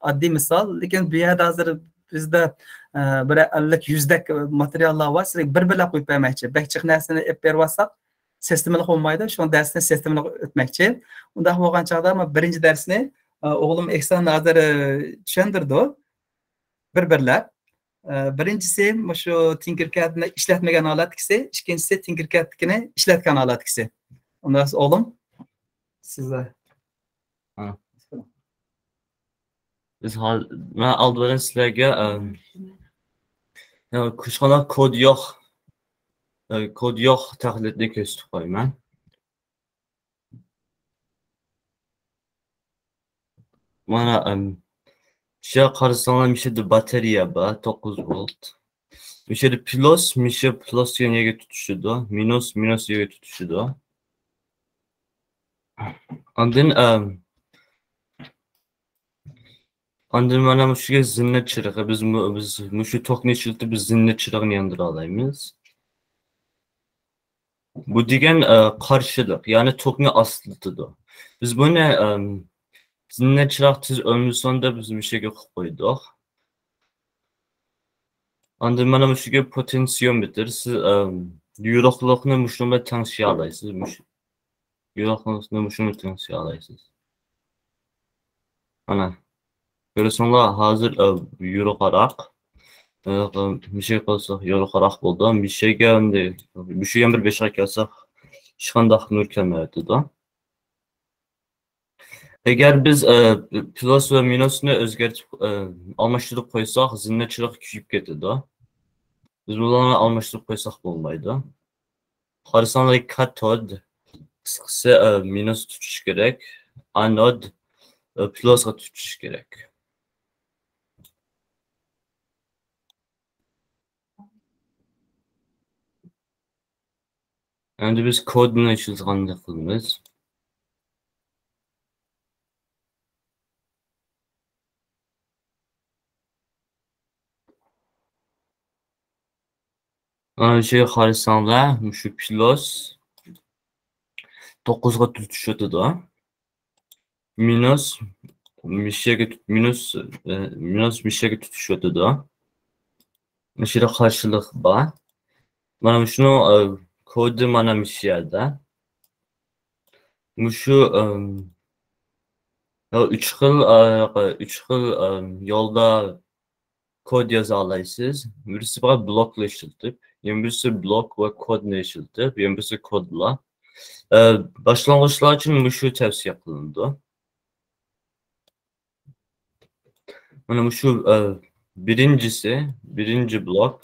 oddiy misol. Lekin bu yerda hozir bizda bir 50-100 dak materiallar var, sizlarga bir-birlab qo'yib bermoqchi. Bakchiq narsani olib berib olsak, sistemali bo'lmaydi. Shu darsni sistemali o'tmoqchi. Unda bo'lgan chog'da men birinchi darsni o'g'lim ekranni hozir tushuntirdi. Bir-birlab. Birincisi shu Tinkercad'ni ishlatmagan holatgisi, ikkinchisi Tinkercad'ni ishlatgan holatgisi. Ondan sonra oğlum sizler. Ben aldığım sizlerge kuşkana kod yok taklitli köstü koyman. Bana şey karşısına bir şey de batarya var 9 volt. Bir şey de plus yöneye tutuşudu. Minus yöneye tutuşudu. Andın mana muşuga zinnet çırığı biz muşu tokni çıltı biz zinnet çırığını yandıra alayımız. Bu degen karşılık yani tokni aslıtıdı. Biz bunu zinnet çırığı tüz ömrü sonunda biz bir şey koyduk. Andın mana muşuga potansiyometre siz yürüklükünü muşnuma tanışıya alaysınız. Yürüklükünü muşnuma tanışıya alaysınız. Ana. Görüyorsunlar hazır yürükarak bir şey olsa yürükarak oldu. Bir şey geldi. Bir şey bir 5 ay kalsak çıkandak nurkelmedi da. Eğer biz plus ve minusunu özgertip almıştırıp koysak zinnet çıraq küçüp getirdi. Biz bunları almıştırıp koysak olmaydı. Karşısındaki katod kısa minus tutuş gerek. Anod plus'a tutuş gerek. Yani biz kodunu açıldığı kılmız. Şey karşısında şu plus 9'a tutuşuyordu da. Minus bir şeye tutuşuyordu da. Şöyle karşılık var. Bana şunu kodu bana bir şeyde. Şu 3 yıl yolda kod yazalaysız. Birisi bana blokla işletip, birisi blok ve kodla işletip, birisi kodla. Başlangıçlar için şu tavsiye yapıldı. Bana şu birinci blok.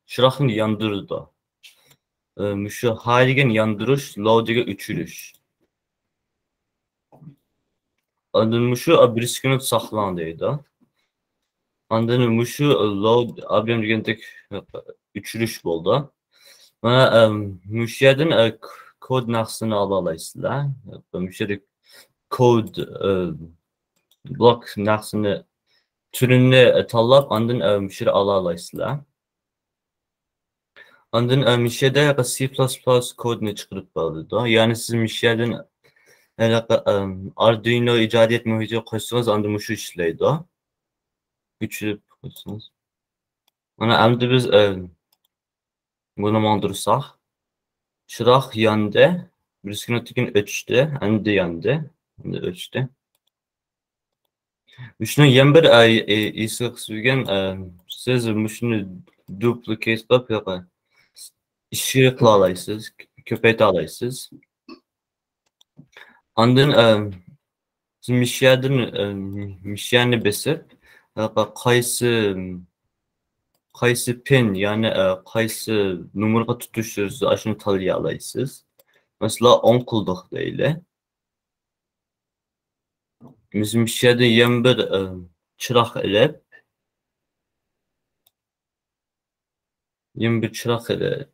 Şurasını yandırdı. Şu haligen yandırış, load'e üçülüş. Anladın şu bir sıkıntı saklandıydı. Anladın şu load abim diyentek üçülüş oldu. Bana müşteriden kod naksını alaysılar. Müşteri kod blok naksını türünü talap andın müşteri alaysılar. Andın müşteride C++ kodunu çıkarıp bağlıdı. Yani siz müşteriden Arduino icat etme mühiti koysanız andın şu işleydi. Üçülüp koysanız. Şimdi biz bunu mandırırsak. Çırak yandı. Bir sıkıntı ölçtü. Hem de yandı. Hem de ölçtü. Şunu yember iyisi kısırgen siz şunu duplicate yapıp işi kılalaysız. Köpeği alaysız. Andın siz mişyani besip kaysı pin yani kaysı numara tutuşuyorsa aşını tanıyalayısız. Mesela 10 kulduk değil. bizim şeyde yem bir çırak elep. Yem bir çırak elep.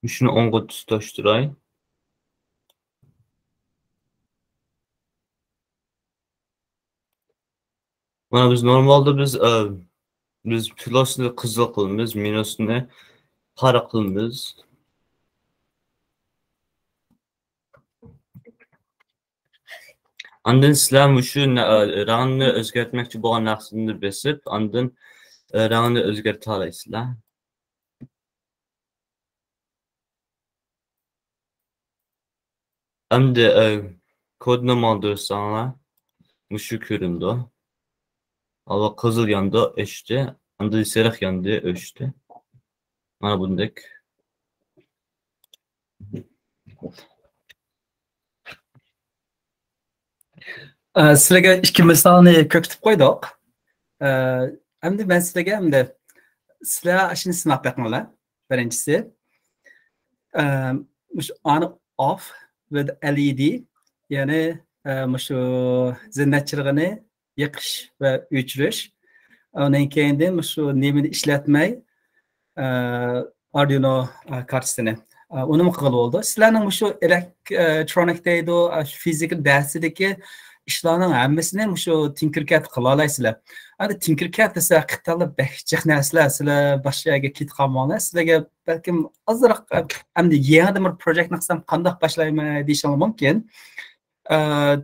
Şunu 10'a tutuşturay. Mana biz normalde biz plus'ni qizil qilamiz, minusni qora qilamiz. Andın sizlar shu rangni o'zgartmoqchi bo'lgan narsani besib, andın rangni o'zgartira olasizlar. Endi kodni moldirsanglar, shu ko'rindi. Ama qizil yanda o'chdi, endi sariq yanda o'chdi. Mana bunday. Sizlarga ikki misolni ko'rsatib qo'ydik. Endi men sizlarga sizlar shuni sinab boqinglar. Birinchisi, on off with LED, ya'ni shu zinnat chirig'ini yiqish va o'chirish. Undan keyin shu nimani ishlatmay Arduino kartasini uni qilib bo'ldi. Sizlarning shu elektronik deydi, fizika darsidagi ishlarning hammasini shu Tinkercad qila olasizlar. Endi Tinkercad esa qitalib bakchiq narsalar, sizlar boshqa yerga ketib qolmanglar. Sizlarga balkim ozroq endi yangi bir proyektni qilsam qanday boshlayman deyishim mumkin.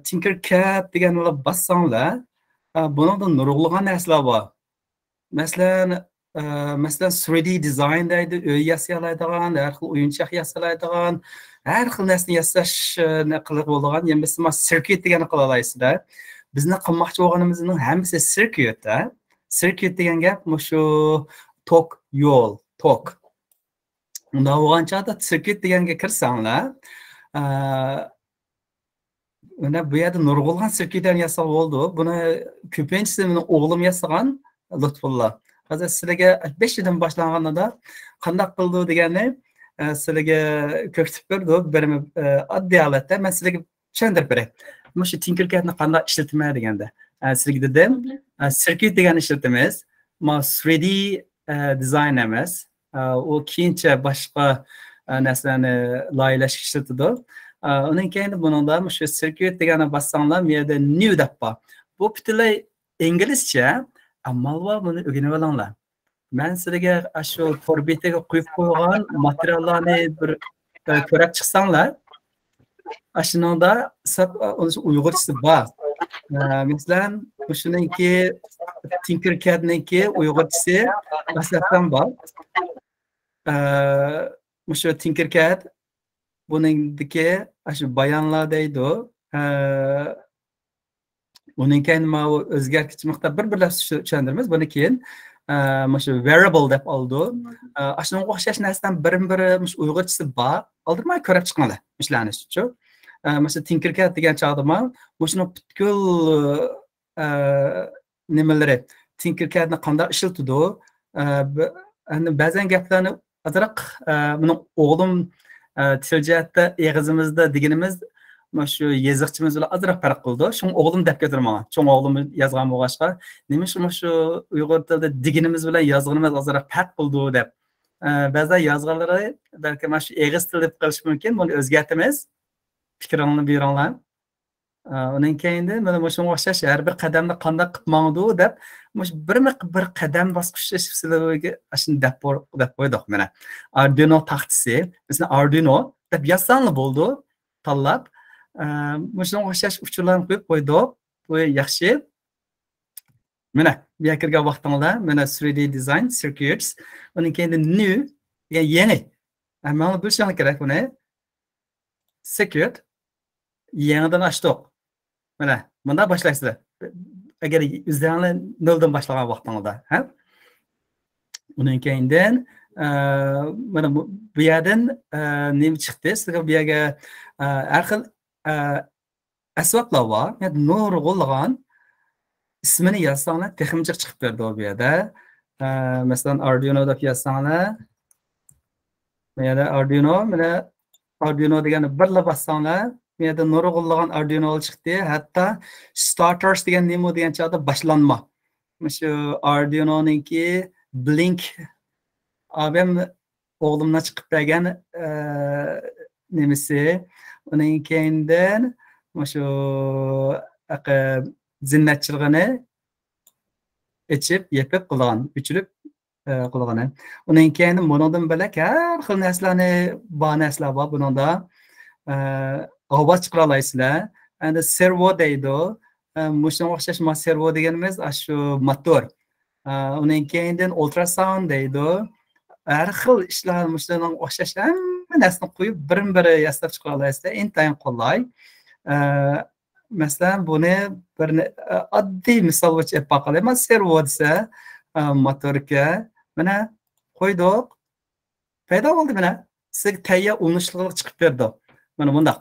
Tinkercad deganni bossanglar, buningda nurg'ulg'an narsalar bor. Masalan 3D design deydi, uy yasalaydigan, har xil o'yinchoq yasalaydigan, har xil narsani yasashni qilib bo'lgan, yana circuit deganni qila olasizlar. Bizni qilmoqchi bo'lganimizning hammasi circuit. Circuit degan gap shu tok yo'l, tok. Unda bo'lganchada circuit deganga kirsanglar, unda bu yerda nurg'ulg'an circuitlarni yasab bo'ldi. Buni ko'pinchisi meni o'g'lim yasagan, Lutfullah. Hozir sizlarga 5 yildan boshlanganda qanday qildi deganni sizlarga ko'rsatib berdi. Berimi oddiy holatda men sizlarga tushuntirib beray. Shu Tinkercadni qanday ishlatilmaydi deganda. Sizlarga dedim, circuit degan ishlatamiz. 3D design emas. U keyincha boshqa narsalarni loyihalash ishlatadi. Undan keyin buningda shu circuit deganni bossanglar, bu yerda new deb bor. Bu butunlay inglizcha. Ammo buni o'rganib olinglar. Men sizlarga shu torbetaga qo'yib qo'ygan materiallarni bir ko'rib chiqsanglar, shuningda uyg'urchasi bor. Masalan, shuningki Tinkercadniki uyg'urchasi aslatan bor. Shu Tinkercad buningdagi shu bayonlar deydi. Undan keyin o'zgartirish miqdor bir-birlab tushuntiramiz. Bundan keyin shu variable deb oldi. Shunga o'xshash narsadan bir-biri uyg'urchasi bor. Oldirmay ko'rib chiqinglar, ishlanish uchun. Mesela Tinkercad degan chog'da shuni butkul nimaları Tinkercadni qanday ishlatadi. Endi ba'zan gaplarni ozroq buni o'g'lim til jihatda eg'izimizda deganimiz shu yeziqchimiz bilan ozroq farq qildi. Shuni o'g'lim deb keltirman. Cho'ng o'g'lim yozgan bo'lg'achqa, nima shu uyg'ur tilida deganimiz bilan yozganimiz ozroq farq qildi deb. Ba'zan yozganlari balki shu eg'iz til deb qilish mumkin. Buni o'zgartamiz. Fikrini beringlar. Undan keyin mana shunga o'xshash har bir qadamda qanday qilib mangdi deb, bir qadam bosqichda sizlarga shuni deb qo'ydik mana. Arduino taxtasi, masalan Arduino deb yozsanglar bo'ldi, tanlab. Shunga o'xshash uchurlarni qo'yib qo'ydik. Bu yaxshi. Mana bu yerga vaqtinglar, mana 3D design circuits. Undan keyin new, yangi. Mana bu shunga kerak buni. Circuit yangidan ochdik. Mana bunda boshlaysizlar. Agar o'zlaringlar noldan boshlagan vaqtingizda, ha? Undan keyindan mana bu yerdan nima chiqdi? Sizga bu yerga har xil asboblar bor. Yani nurg'ulg'an ismini yozsanglar, texnik chiqib berdi bu yerda. Masalan Arduino deb yozsanglar, Yani Arduino degani birla bassanglar, bu yerda nurg'unlagan Arduino chiqdi. Hatto starters degan nima degan chog'da boshlanma. Shu Arduino'ningki Blink abim o'g'limdan chiqib bergan nimasi. Uning keyindan shu zinnatchiligini ichib, yepib qilgan, o'chirib qilgan. Uning keyin bundan bilak har xil narsalarni, bor narsalar bor buningda. Ovoz chiqara olasizlar. Endi servo deydi. Mushunga o'xshash servo deganimiz shu motor. Uning keyindan ultrasound deydi. Har xil ishlar mushunga o'xshash hamma narsani qo'yib bir-biri yasab chiqara olasizlar. Intayin qulay. Masalan, buni bir oddiy misol bo'yicha aytib qo'yaman. Servo desa, motorga mana qo'ydik. Paydo bo'ldi mana. Sizga tayyor urinishliq chiqib berdi. Mana bundaq.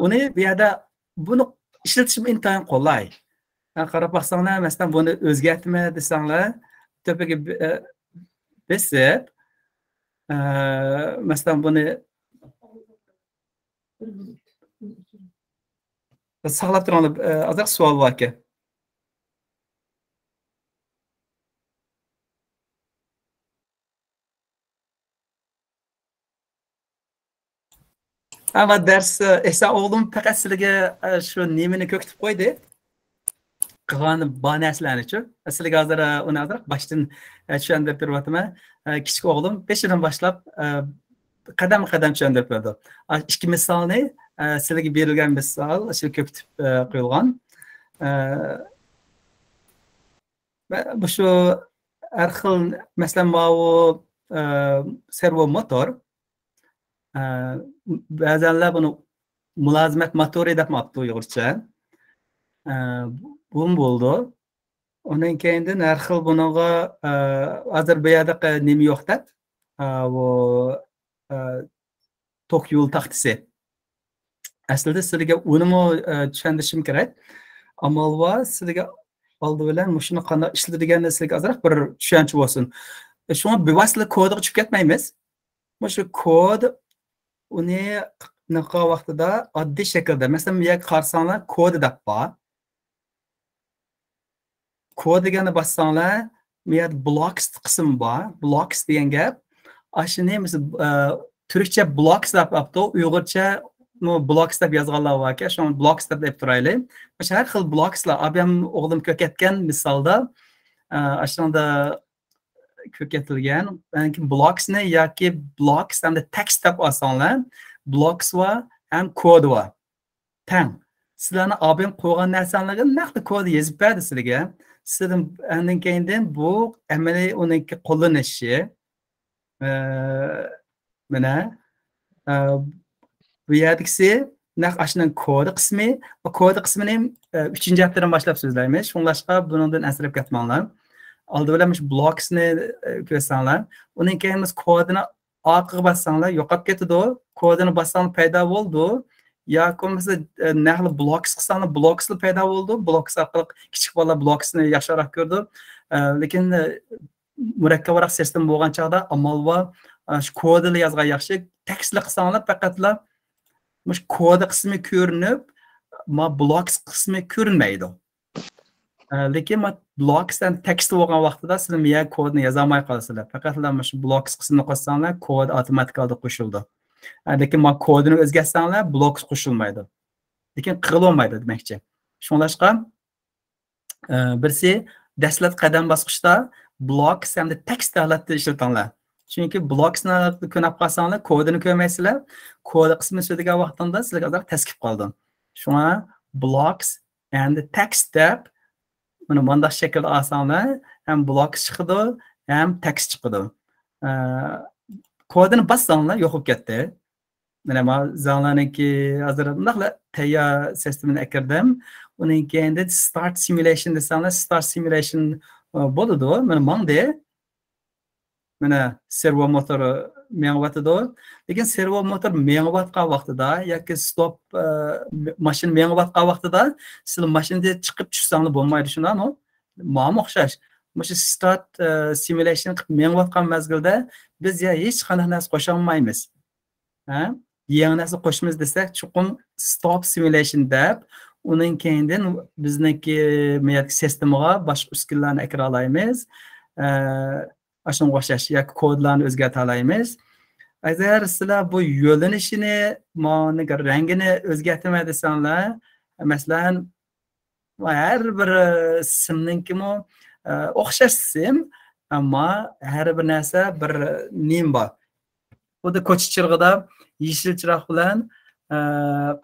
Uni bu yerda buni ishlatishim intayin qulay. Qarab baxsanglar, masalan, buni o'zgartma desanglar, to'piga besib, masalan, buni saqlab turanglar, ozroq savol bor ekan. Ama ders esa o'g'lim faqat sizlarga shu nimani ko'kitib qo'ydi. Qilgan banaslarni-chi. Sizlarga hozir uni ozroq boshdan tushuntirib beryapman. Kichik o'g'lim 5 yildan boshlab qadam-qadam tushuntirib berdi. Ikki misolni sizlarga berilgan misol shu ko'kitib qo'yilgan. Bu shu har xil, masalan, bu servo motor. Ba'zanlar buni mulozimat motori deb ma'lum Uyg'urcha. Bu bo'ldi. Undan keyin har xil bunaqa hozir bu yerda nima yo'q deb, bu tok yo'l taxtasi. Aslida sizlarga unimi tushuntirishim kerak. Amal va sizlarga oldi bilan shuni qanday ishlatiganini sizlarga ozroq bir tushuncha bo'lsin. Shunga bevosita kodga tushib ketmaymiz. Shu kod uni naqa vaqtida oddiy shaklda, masalan, bu yerga qarsanglar kod deb bor. Kod degani bassanglar, bu yerda blocks qismi bor. Blocks degan gap, ashuni masalan turkcha blocks deb apto, uyg'urcha blocks deb yozganlar bor ekan. Shuni blocks deb turaylik. O'sha har xil blockslar, abim o'g'lim ko'katgan misolda ashunda ko'rsatilgan. Blocksni yoki blocks hamda text deb olsanglar, blocks va ham kod va tang. Sizlarni abim qo'ygan narsalarga naqd kod yozib berdi sizlarga. Sizdan undan keyin bu amaliy uning qo'llanishi mana bu yerdagisi naq ashning kod qismi va kod qismini 3-haftadan boshlab so'zlaymiz. Shunlashqa bundan asrab ketmanglar. Oldi bilan blocksni ko'rsanglar, undan keyin biz kodini orqaga bassanglar, yo'qolib ketadi. Kodini bassanglar paydo bo'ldi. Yoki bo'lmasa naqli blocks qilsanglar, blockslar paydo bo'ldi. Blocks orqali kichik bolalar blocksni yaxshiroq ko'rdi. Lekin murakkabroq sistem bo'lgan chog'da amal va shu kodni yozgan yaxshi. Tekstli qilsanglar faqatla mush kod qismi ko'rinib, ma blocks qismi ko'rinmaydi. Lekin blocksdan tekst bo'lgan vaqtida sizlar miya kodni yoza olmay qolasizlar. Faqatla shu blocks qismini qo'shsanglar, kod avtomatik holda qo'shildi. Lekin kodini o'zgartsanglar, blocks qo'shilmaydi. Lekin qirilmaydi demakchi. Shunlashqa birsi dastlab qadam bosqichda blocks hamda tekst holatda ishlatinglar. Chunki blocksni ko'nab qolsanglar, kodini ko'rmaysizlar. Kod qismi so'ziga vaqtida sizlarga ozroq taskib qoldi. Shunga blocks and text deb buni bunday shaklda olsanglar, ham blocks chiqadi, ham text chiqadi. Kodini bassanglar yo'qib ketdi. Mana men zallarniki hozir bunday tayyor sistemni akirdim. Uning keyin start simulation desanglar, start simulation bo'ladi. Mana menda mana servo motori mengayotdi. Lekin servo motor mengayotgan vaqtida yoki stop mashina mengayotgan vaqtida siz mashinadan chiqib tushsanglar bo'lmaydi, shundami? Ma'lum o'xshash. Mush start simulation qilib mengayotgan mezgilda biz ya hech qanday narsa qo'sha olmaymiz. Ha? Yangi narsa qo'shimiz desak, chuqur stop simulation deb, uning keyindan bizniki sistemaga boshqa uskunalarni kira olamiz. Ashunga o'xshash yoki kodlarni o'zgartira olamiz. Agar sizlar bu yo'linishini, rangini o'zgartirmay desanglar, masalan, har bir simninkimi o'xshash sim, ammo har bir narsa bir nim bor. Xuddi ko'cha chirog'ida yeşil chiroq bilan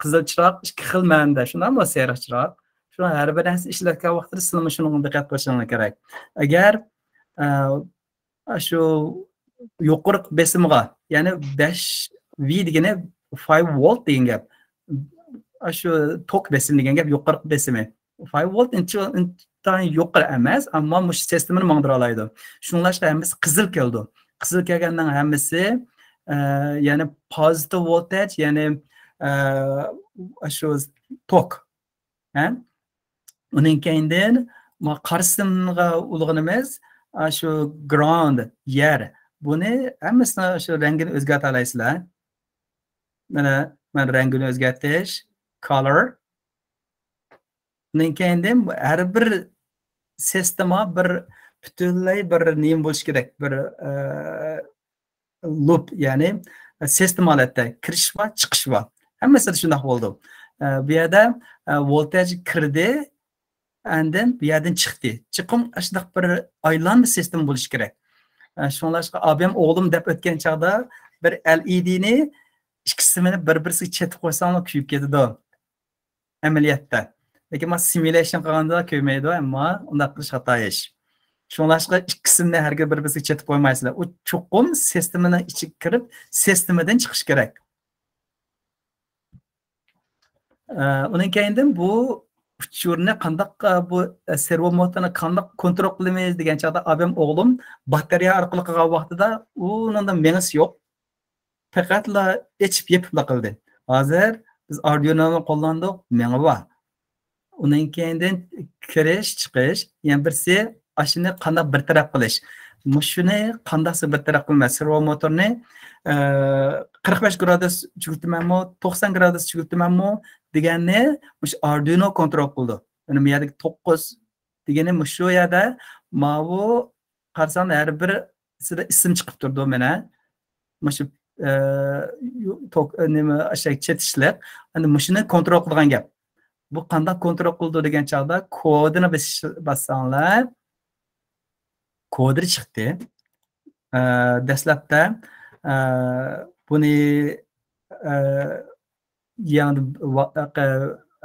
qizil chiroq ikki xil ma'noda, shundan bu sariq chiroq. Shuni har bir narsa ishlatgan vaqtida sizlar shunga diqqat qilishingiz kerak. Agar shu yuqori besimga, ya'ni 5V degani 5 volt degan gap. Shu tok besim degan gap yuqori besimi. 5 volt intan yuqori emas, ammo mush sistemani mangdira oladi. Shunlashqa hammasi qizil keldi. Qizil kelgandan hammasi ya'ni positive voltage, ya'ni shu tok. Uning keyindan qarsimga ulg'inimiz shu ground, yer. Buni hammasini shu rangini o'zgartira olasizlar. Mana rangini o'zgartirish, color. Uning keyindan har bir sistema bir butunlay bir nim bo'lish kerak, bir loop, ya'ni sistema holatda kirish va chiqish va hammasida shunday bo'ldi. Bu yerda voltaj kirdi, andin bu yerdan chiqdi. Chiqim shunday bir aylanma sistem bo'lish kerak. Shunlashqa abim o'g'lim deb o'tgan chaqda bir LEDni ikkisimini bir-birisiga chetib qo'ysanglar kuyib ketadi. Amaliyotda. Lekin men simulation qilganda ko'maydi, ammo unday qilish xato ish. Shunlashqa ikkisimni harga bir-birisiga chetib qo'ymaysizlar. U chuqur sistemining ichiga kirib, sistemidan chiqish kerak. Uning keyindan bu uchurni qandoq, bu servo motorni qandoq kontrol qilamiz degan chaqda abim o'g'lim batareya orqali qilgan vaqtida uningda menisi yo'q. Faqatla ichib yepla qildi. Hozir biz Arduino'ni qo'llandik, menga bor. Uning keyindan kirish, chiqish, yana birsi ashuni qandoq bir taraf qilish. Mushuni qandaqsi bir taraf qilmas. Servo motorni 45 gradus chugirtimanmi, 90 gradus chugirtimanmi deganni mush Arduino kontrol qildi. Mana bu yerda 9 degani mushu yerda mavu qarsam har bir sida ism chiqib turdi mana. Mushu nima ashak chetishlar. Endi mushuni kontrol qilgan gap. Bu qanday kontrol qildi degan chaqda kodini bassanglar, kodri chiqdi. Dastlabda buni yani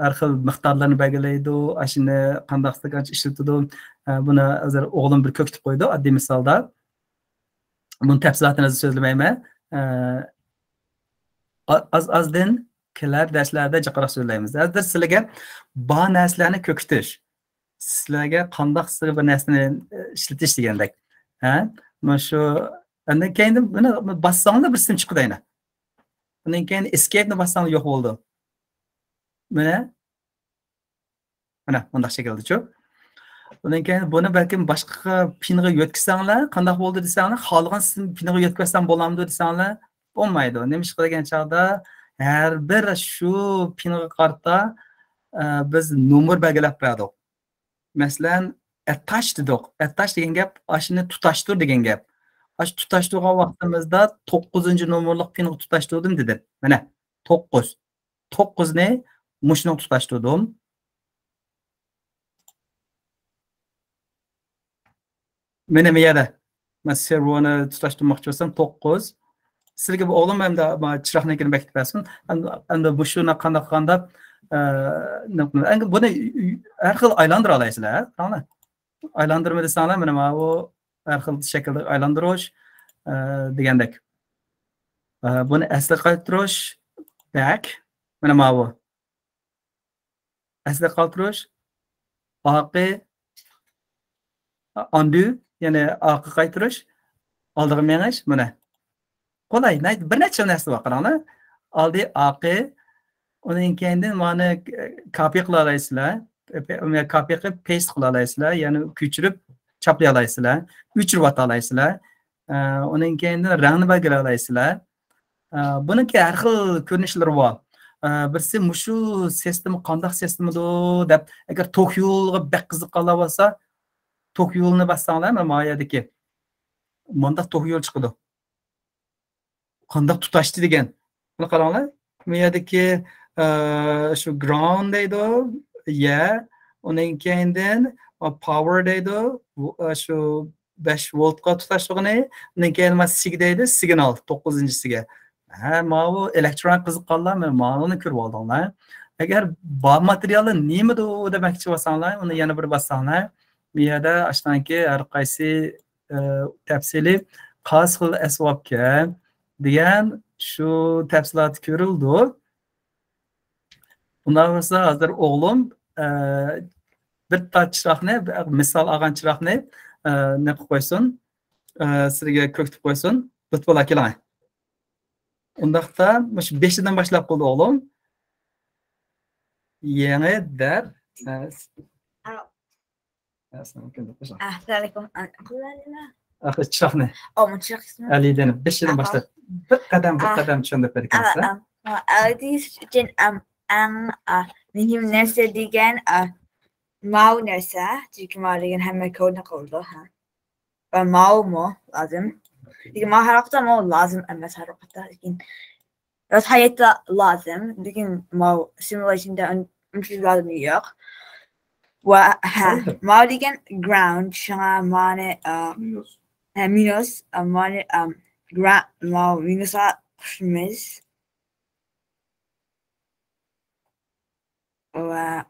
har xil miqdorlarni belgilaydi, ashuni qanday qancha ishlatadi. Buni hozir o'g'lim bir ko'kitib qo'ydi, oddiy misolda. Buni tafsilotini so'zlamayman. Azdan kelar darslarda jiqroq so'zlaymiz. Hozir sizlarga bu narsalarni ko'kitish, sizlarga qanday bir narsani ishlatish degandek. Mana shu undan keyin buni bassanglar bir sim chiqdi aynan. Undan keyin escape'ni bassanglar yo'q bo'ldi. Mana bunday shaklda-chu. Undan keyin buni balki boshqa pinga yo'tkazsanglar, qanday bo'ldi desanglar, xohlagan sim pinga yo'tkazsam bo'lamdi desanglar, bo'lmaydi. Nima ish qilgan chaqda har bir shu pinga qarta biz nomer belgilab berdik. Masalan, attach dedik. Attach degan gap ashuni tutashtir degan gap. Ash tutashtirgan vaqtimizda 9-nomerlik pinga tutashtirdim dedi. Mana 9. 9 ni mushuni tutashtirdim. Mana bu yerda men servoni tutashtirmoqchi bo'lsam 9. Sizlarga bu o'g'lim ham da chiroqni kirib bekitib bersin. Endi bu shuni qanday qilganda buni har xil aylantira olasizlar, to'g'rimi? Aylantirma desanglar, mana bu har xil shaklda aylantirish degandek. Buni asli qaytirish back, mana bu. Asli qaytirish orqa undo, ya'ni orqa qaytirish, oldiga menish, mana. Qolay, bir necha narsa bor, qaranglar. Oldi orqa, uning keyindan mana copy qila olasizlar. Copy qilib paste qila olasizlar, ya'ni ko'chirib chaplay olaysizlar, o'chirib olaysizlar. Undan keyin rangni belgilay olaysizlar. Buniki har xil ko'rinishlari bor. Birisi mushu sistema qanday sistemado deb agar tok yo'lga bek qiziqqanlar bo'lsa, tok yo'lini bassanglar, mana bu yerdagi manda tok yo'l chiqadi. Qanday tutashdi degan. Buni qaranglar. Bu yerdagi shu ground deydi, undan keyin power deydi, shu 5 voltga tutashligini, undan keyin sig deydi, signal 9-siga. Mana bu elektron qiziqqanlar mana buni ko'rib oldinglar. Agar bu materialni nimada demoqchi bo'lsanglar, uni yana bir bossanglar, bu yerda ashtanki har qaysi tafsili qaysi xil asbobga degan shu tafsilot ko'rildi. Bundan bo'lsa hozir o'g'lim bir chiroqni, misol olgan chiroqni ne qilib qo'ysin, sizga ko'ktib qo'ysin, bitbola keling. Undaqda shu 5dan boshlab qoldi o'g'lim. Yangi dar. Assalamualaikum. Axir chiroqni. Chiroq ismi. Alidan 5dan boshlab bir qadam tushunib bergansiz. Adis uchun muhim narsa degan mau narsa, chunki mau degan hamma ko'rni qildi. Va mau lazım. Lekin ma har vaqt mau lazım emas har vaqt. Lekin rost hayotda lazım. Lekin mau simulationda unchalik lazım yo'q. Va mau degan ground shunga ma'ni minus ma'ni ground mau minusga qo'shimiz. Va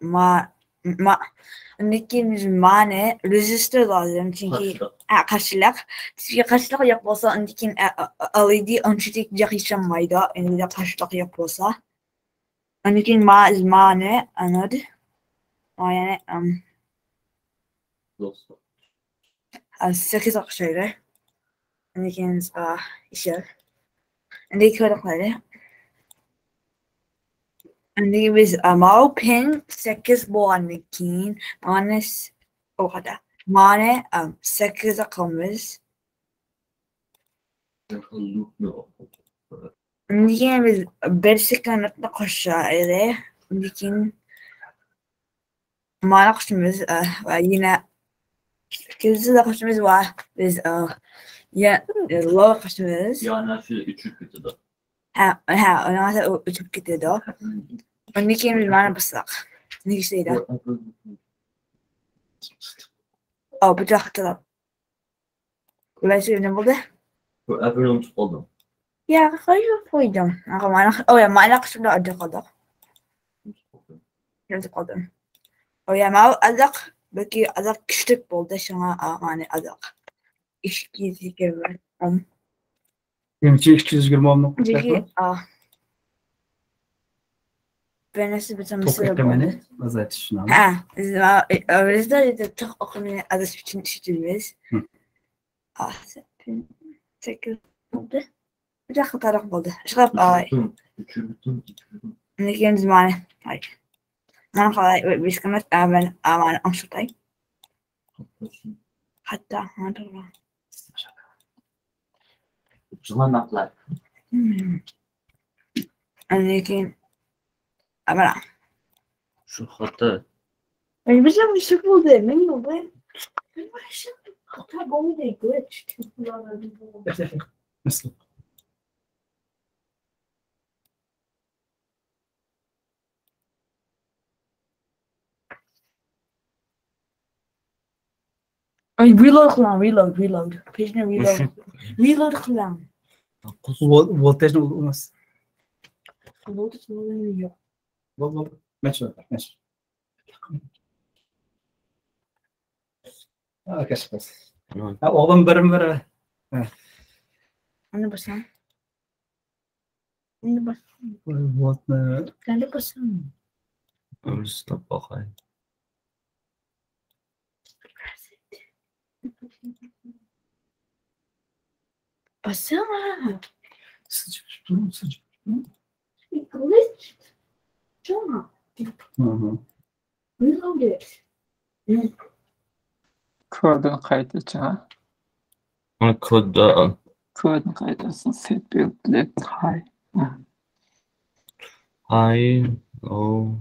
lekin ma'ni resistor lazım chunki qarshilik. Sizga qarshilik yo'q bo'lsa, lekin LED unchalik yaxshilanmaydi. Endi qarshilik yo'q bo'lsa. Lekin ma'ni anod. Yani 8 o'xshaydi. Lekin ishlar. Endi ko'raqlaydi. Endi biz mau pin 8 bo'lgandan keyin minus o'qada. Ma'ni 8 qilamiz. Lekin biz 1 sekundni qo'shaydi. Lekin ma'ni qo'shimiz va yana 8 qo'shimiz va biz low qo'shimiz. Yani şu 3 ketdi. Ona o'chib ketadi. Undan keyin biz ma'ni bossak. Nega ishlaydi? Bu yoqda. Ulaysa nima bo'ldi? Bu avvalon qoldim. Ya, qo'ydim. Ma'ni qo'shimda adda qoldi. Qoldim. Mau azaq belki azaq küçük bo'ldi, shunga ma'ni azaq. 220 ohm. Menimcha 220 ohmni qo'shadi. Benesi bütün Toplamını azaltış şunu. Bizde de çok okumaya azaltış için işitimiz. 8 oldu. Bir dakika taraf oldu. Şıkıp ağay. Ne kendiniz mani? Hayır. Ben kalay biz kamet ben aman amşutay. Hatta hatırla. Zaman naklar. Lekin Abra. Şu hatta. Bize bir şey buldu. Ne oldu? Hatta bunu da glitch. Nasıl? Reload kılan, reload. Peşine reload. Reload kılan. Voltaj olmaz. Voltaj olmuyor. Vallahi meç. Arkadaşlar. Oğlum bir. Anne basan. Anne basan. Volt ne? Anne basan. Stop bakayım. Basan. Sıcak. Glitch. Çok. Reload it. Kodunu qaytachi, ha? Mana kodda Kodunu qaytarsan, set build let high. high low.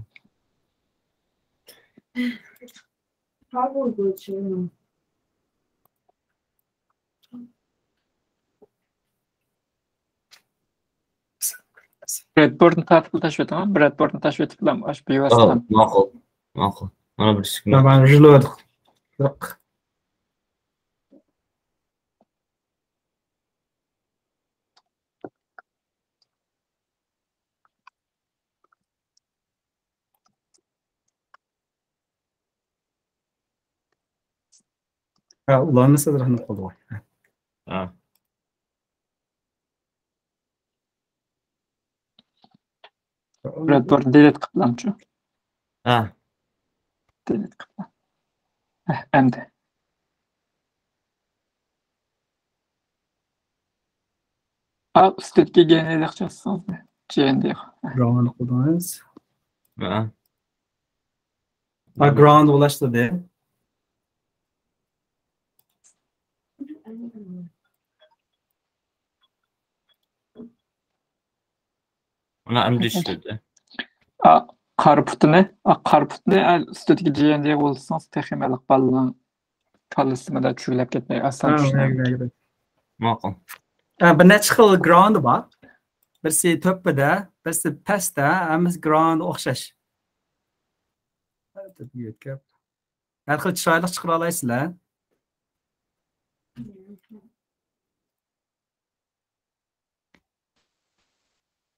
Breadboard'ni tatbiqlash etaman. Breadboard'ni tashkil etib bilan ash bevosita. Ma'qul. Mana bir signal. Tamam, reload. Yo'q. Ha, ularni sizlarni qoldi. Ha. Breadboard delete qiliblamchi. Ha. Delete qilibman. Endi. Üstedeki genel yakacağız. GND. Ground qildingiz. Ha. Ha, ground ulashtirdi. Mana endi ishladi. Qarputni üstedeki GND'ye olsanız teximalik ballan kalısımda çüylep ketmey asan düşünüyorum. Ma'qul. Bir necha xil ground bor. Birisi to'pida, birisi pastda, hammasi ground o'xshash. Har xil chiroyli chiqara olasizlar.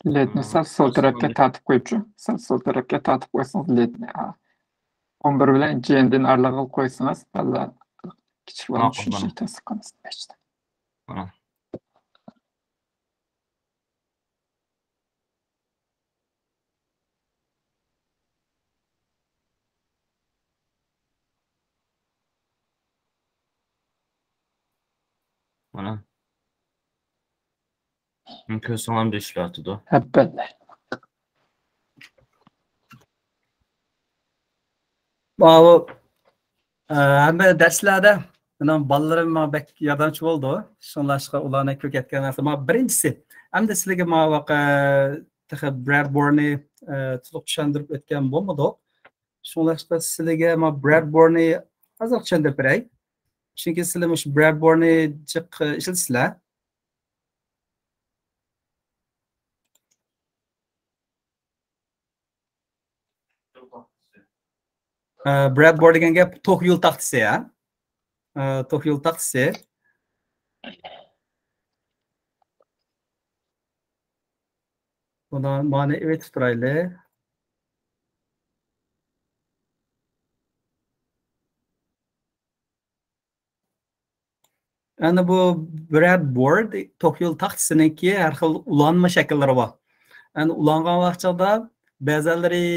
LED'ni sol tarafga tatib qo'yibchi. Sol tarafga tatib qo'ysangiz LED'ni. 11 bilan GND'ni aralag'il qo'ysangiz, balla kichikroq tushishni ta'sir qilasiz. Mana. Mana. Ko'rsam da ishlatdi. Habballe. Bu hamma darslarda men bolalarim menga bek yordamchi bo'ldi. Shunlashqa ularni ko'rayotgan narsa. Birinchisi, hamda sizlarga men vaqa Breadboardni to'liq tushuntirib o'tgan bo'lmadi. Shunlashqa sizlarga men Breadboardni hozir tushuntirib beray. Chunki sizlar shu Breadboardni jiq ishlatsizlar. Breadboard degan gap to'q yo'l taxtasi, ha? To'q yo'l taxtasi. Buni mana aytib turaylik. Ana bu Breadboard to'q yo'l taxtasiniki har xil ulanma shakllari bor. Ana ulangan vaqtda ba'zilari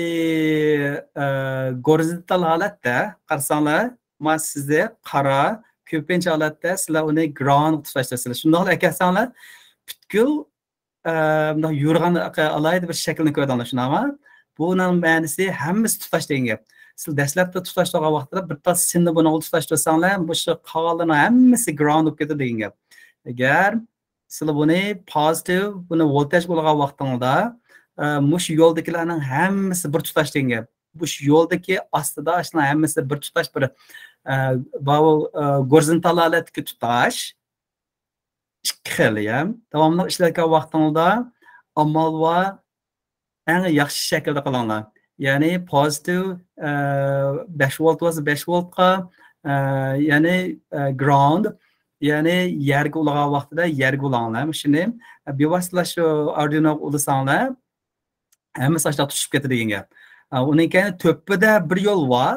horizontal holatda qarasanglar, men sizga qara, ko'pincha holatda sizlar uni ground tutashtasizlar. Shundoq ekanlar, butkul bunday yurgan alayda bir shaklni ko'rdinglar, shunaqmi? Buning ma'nosi hammasi tutash degan gap. Siz dastlabda tutash turgan vaqtda bir tas sinni buni tutash tursanglar, bu shu qolganlar hammasi ground bo'lib ketadi degan gap. Agar sizlar buni positive, buni voltage bo'lgan vaqtingizda mush yo'ldagilarning hammasi bir tutash degan gap. Mush yo'ldagi ostida ashlar hammasi bir tutash, bir horizontal holatga tutash ikki xil ham. Davomli ishlayotgan vaqtingizda amal va eng yaxshi shaklda qilinglar. Ya'ni positive 5 volt bo'lsa 5 voltga, ya'ni ground, ya'ni yerga ulag'an vaqtida yerga ulanglar. Shuni bevosita shu Arduino ulasanglar, hammasi ashta tushib ketadi degan gap. Uning keyin to'pida bir yo'l bor,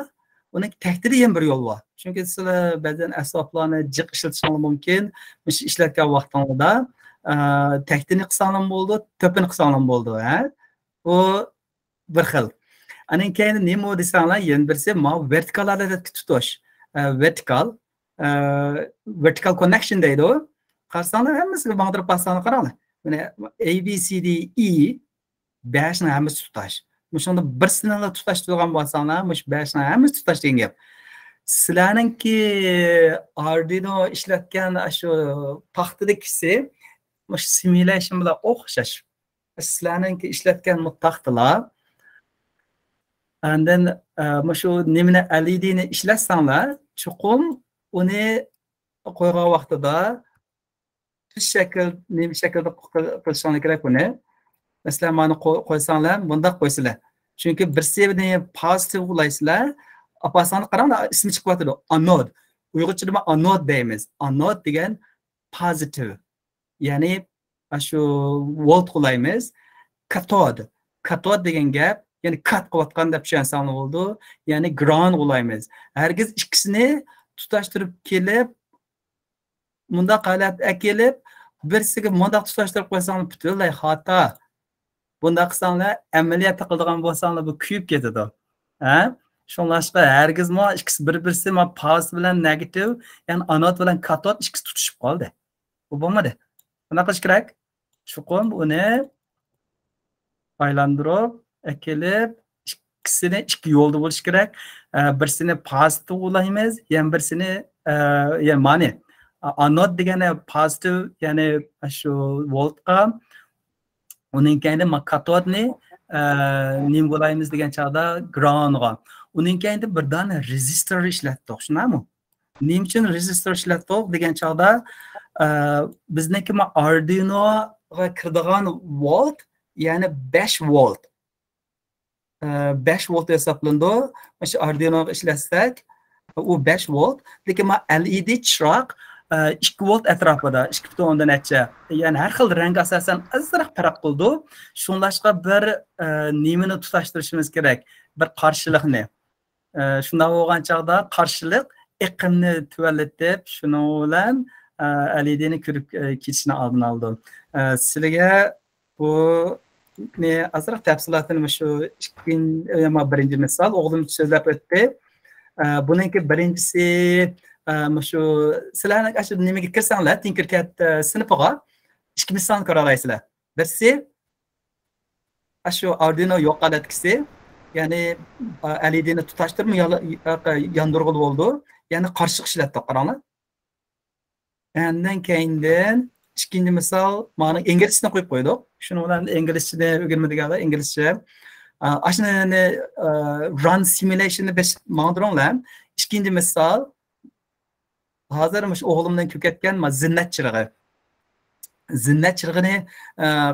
uning tagida ham bir yo'l bor. Chunki sizlar ba'zan asboblarni jiq ishlatishingiz mumkin. Mush ishlatgan vaqtingizda tagini qilsanglar bo'ldi, to'pini qilsanglar bo'ldi, ha? U bir xil. Aning keyin nima desanglar, yana birisi vertikal holatga tutish. Vertical connection deydi u. Qarasanglar hammasiga bag'dirib basanglar qaranglar. Mana A B C D E 5 ni hammasi tutash. Shunda bir sinni tutash turgan bo'lsanglar, mush 5 ni hammasi tutash degan gap. sizlarningki Arduino ishlatgan shu taxtadagisi simulation bilan o'xshash. Sizlarningki ishlatgan taxtalar and then shu nimani LED ni ishlatsanglar, chuqum uni qo'ygan vaqtida nima shaklda qilishinglar kerak buni. Masalan, mana qo'ysanglar, bunda qo'ysizlar. Chunki birsini positive ulaysizlar, apasani qarang, ismi chiqyapti, anode. Uyg'urchada anode deymiz. Anode degan positive. Ya'ni shu volt qo'yamiz. Cathode. Cathode degan gap, ya'ni kat qilayotgan deb tushunsangiz bo'ldi. Ya'ni ground qo'yamiz. Hargiz ikkisini tutashtirib kelib, bunda qalab kelib, birsiga mundaq tutashtirib qo'ysangiz butunlay xato. Bunda qilsanglar, amaliyot qiladigan bo'lsanglar bu kuyib ketadi. Ha? Shunlashqa hargizmi ikkisi bir-birisi pozitiv bilan negativ, ya'ni anod bilan katod ikkisi tutishib qoldi. Bu bo'lmadi. Buni qilish kerak. Chuqur uni aylantirib, kelib, ikkisini ikki yo'lda bo'lish kerak. Birsini pozitiv ulaymiz, yana birsini ya'ni mani anod degani pozitiv, ya'ni shu voltga, uning keyinda katodni nim bo'laymiz degan chog'da groundga. Uning keyinda birdan resistor ishlatdik, shunami? Nim uchun resistor ishlatdik degan chog'da bizniki Arduinoga kiradigan volt, ya'ni 5 volt. 5 volt hisoblandi. Mana Arduinoga ishlatsak, u 5 volt, lekin LED chiroq 2 volt atrofida 2.1 necha. Ya'ni har xil rang asosan azroq farq qildi. Shunlashqa bir nimani tutashtirishimiz kerak, bir qarshilikni. Shunda bo'lgan chog'da qarshilik iqimni tuvallatib, shuning bilan LEDni kirib ketishini oldini oldi. Sizlarga bu azroq tafsilotini shu birinchi misol o'g'lim so'zlab o'tdi. Buningki birinchisi shu sizlarning shu nimaga kirsanglar, Tinkercad sinfiga ikki misolni ko'ra olasizlar. Birsi shu Arduino yo'qoladikisi, ya'ni LEDni tutashtirib yondirg'il bo'ldi, ya'ni qarshilik ishlatdi, qaranglar. Undan keyindan ikkinchi misol, mana inglizchani qo'yib qo'ydik. Shuning bilan inglizchani o'rganmaganlar, inglizcha. Ashuni run simulationni besh ma'nodirlar. Ikkinchi misol, hozir o'g'limdan ko'katgan zinnat chirig'i. Zinnat chirig'ini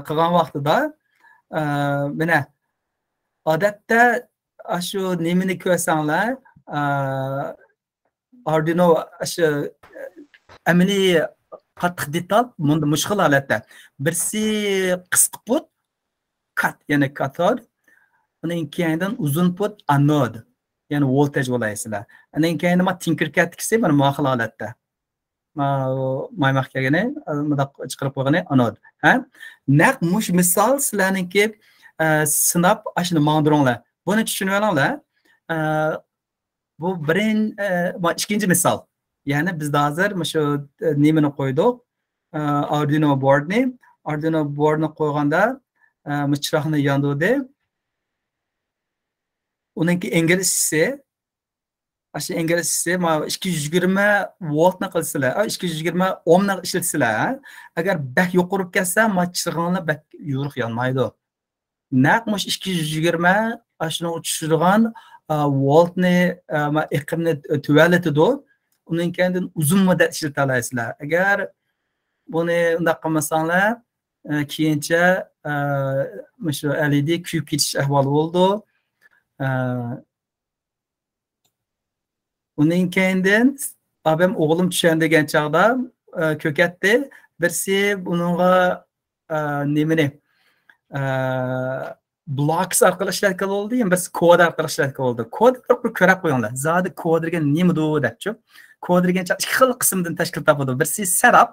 qilgan vaqtida mana odatda shu nimani ko'rsanglar, Arduino shu amaliy qattiq detal bunda mushkil holatda. Birsi qisqa put kat, ya'ni katod, uning keyindan uzun put anod, ya'ni voltaj bo'laysizlar. Uning keyinda Tinkercad'kisi mana bu xil holatda. Maymoq kelgani, bunda chiqarib qo'ygani anod. Ha? Naq mush misol sizlarniki sinab ashuni ma'nodirlar. Buni tushunib olinglar. Bu ikkinchi misol. Ya'ni biz hozir shu nimani qo'ydik, Arduino boardni. Arduino boardni qo'yganda chiroqni yondirdi. Uningki inglizchasi, shu inglizchasi 220 voltni qilsalar, 220 ohmni ishlatsalar, agar bak yuqorib ketsa, chiroqni bak yo'riq yonmaydi. Naq 220 shuni tushirgan voltni iqimni tuvalatadi. Uning kendidan uzun muddat ishlata olasizlar. Agar buni undaq qilmasanglar, keyincha shu LED kuyib ketish ahvoli bo'ldi. Uning kendidan abim o'g'lim tushan degan chog'da ko'katdi. Birsi buningga nimani blocks orqali ishlatgan bo'ldi, ham birsi kod orqali ishlatgan bo'ldi. Kod bir ko'rib qo'yinglar. Zodi kod degan nima deb-chi? Kod degan ikki xil qismdan tashkil topadi. Birsi setup.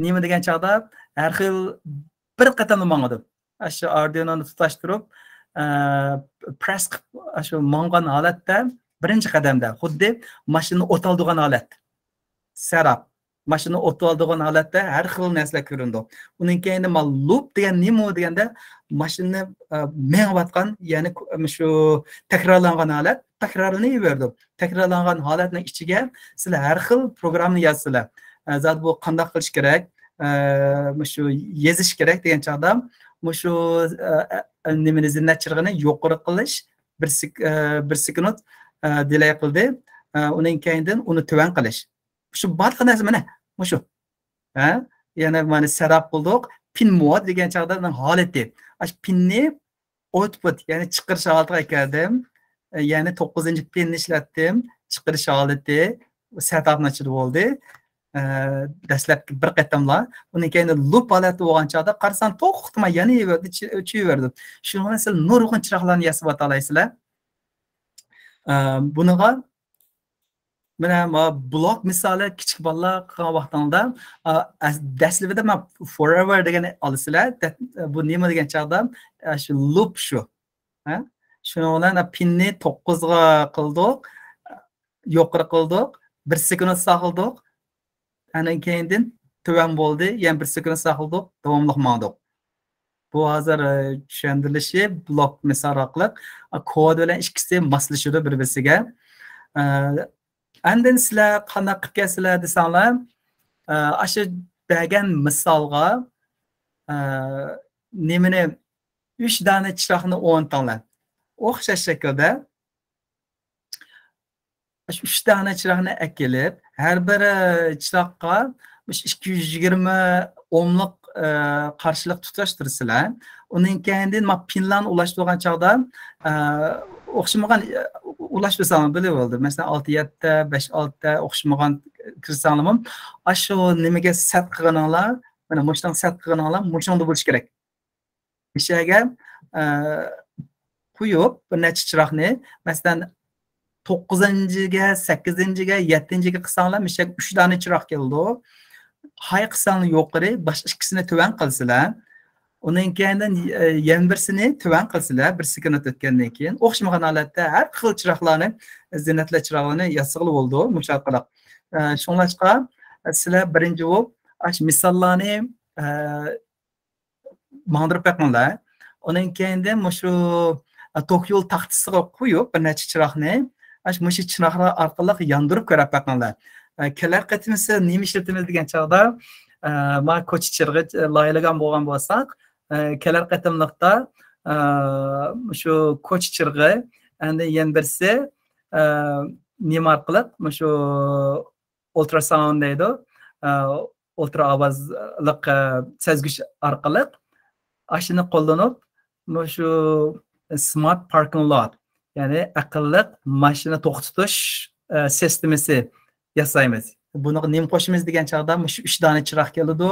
Nima degan chog'da har xil bir qatam mangadi. Shu Arduino'ni tutashtirib, press shu mangan holatda birinchi qadamda xuddi mashinani o'taldigan holat. Setup. mashina o'tib oladigan holatda har xil narsalar ko'rindi. Undan keyin nima loop degan nima deganda mashina mengayotgan, ya'ni shu takrorlangan holat takrorlanaverdi. Takrorlangan holatning ichiga sizlar har xil programmani yozsizlar. Zat bu qanday qilish kerak, shu yozish kerak degan chog'da shu nimani zinnat chirg'ini yuqori qilish bir sekund delay qildi. Undan keyin uni tuvan qilish. Shu barcha narsa mana shu. Yana mana setup qildik. Pin mode degan chog'da holati. Pinni output, ya'ni chiqarish holatiga keldim. Ya'ni 9-pinni ishlatdim. Chiqarish holati setup nachir bo'ldi. Dastlabki bir qatamlar. Undan keyin loop holati bo'lgan chog'da qarasam to'xtamay yana uchaverdi. Shuni siz nurg'un chiroqlarni yasab o'talaysizlar. Buniga mana blok misoli kichik bolalar qilgan vaqtingda dastlabida men forever degan olasizlar. Bu nima degan chog'da shu loop shu. Shuni bilan pinni 9 ga qildik, yuqori qildik, 1 sekund saqladik. Andan keyin tuvan bo'ldi, yana 1 sekund saqladik, davomli qildik. Bu hozir tushuntirilishi blok misol orqali kod bilan ikkisi moslashadi bir-biriga. Andin sizlar qanday qilib kelsizlar desanglar, shu bergan misolga nimani 3 dona chiroqni o'rnatinglar. O'xshash shaklda 3 dona chiroqni akilib, har biri chiroqqa 220 ohmlik qarshilik tutashtirsizlar. Undan keyin pinlarni ulashtirgan chog'da o'xshamagan ulashtirsangiz bilib bo'ldi. Masalan 6-7 ta, 5-6 ta o'xshamagan kirsanglar, shu nimaga set qilganinglar, mana mushdan set qilganinglar, mushanda bo'lish kerak. Ishaga qo'yib bir necha chiroqni, masalan 9-ga, 8-ga, 7-ga qilsanglar, mishak 3 dona chiroq keldi. Hay qilsanglar yuqori, boshqa ikkisini tuvan qilsizlar. Undan keyin yana birsini tuvan qilsizlar, 1 sekund o'tgandan keyin o'xshamagan holatda har xil chiroqlarni, zinnatli chiroqlarni yasig'ili bo'ldi, mushaq qilib. Shunlashqa sizlar birinchi bo'lib misollarni mandirib qo'yinglar. Undan keyin shu tok yo'l taxtasiga qo'yib bir necha chiroqni shu chiroqlar orqali yondirib ko'rib qo'yinglar. Kelar qatimisi nima ishlatamiz degan chog'da ma ko'cha chirg'i loyilagan bo'lgan bo'lsak, kelar qatimliqda shu ko'cha chirg'i endi yana birsi nima orqali shu ultrasound deydi, ultra ovozliq sezgich orqali ashuni qo'llanib shu smart parking lot, ya'ni aqlli mashina to'xtatish sistemasi yasaymiz. Buni nima qo'shimiz degan chog'da shu 3 dona chiroq keladi.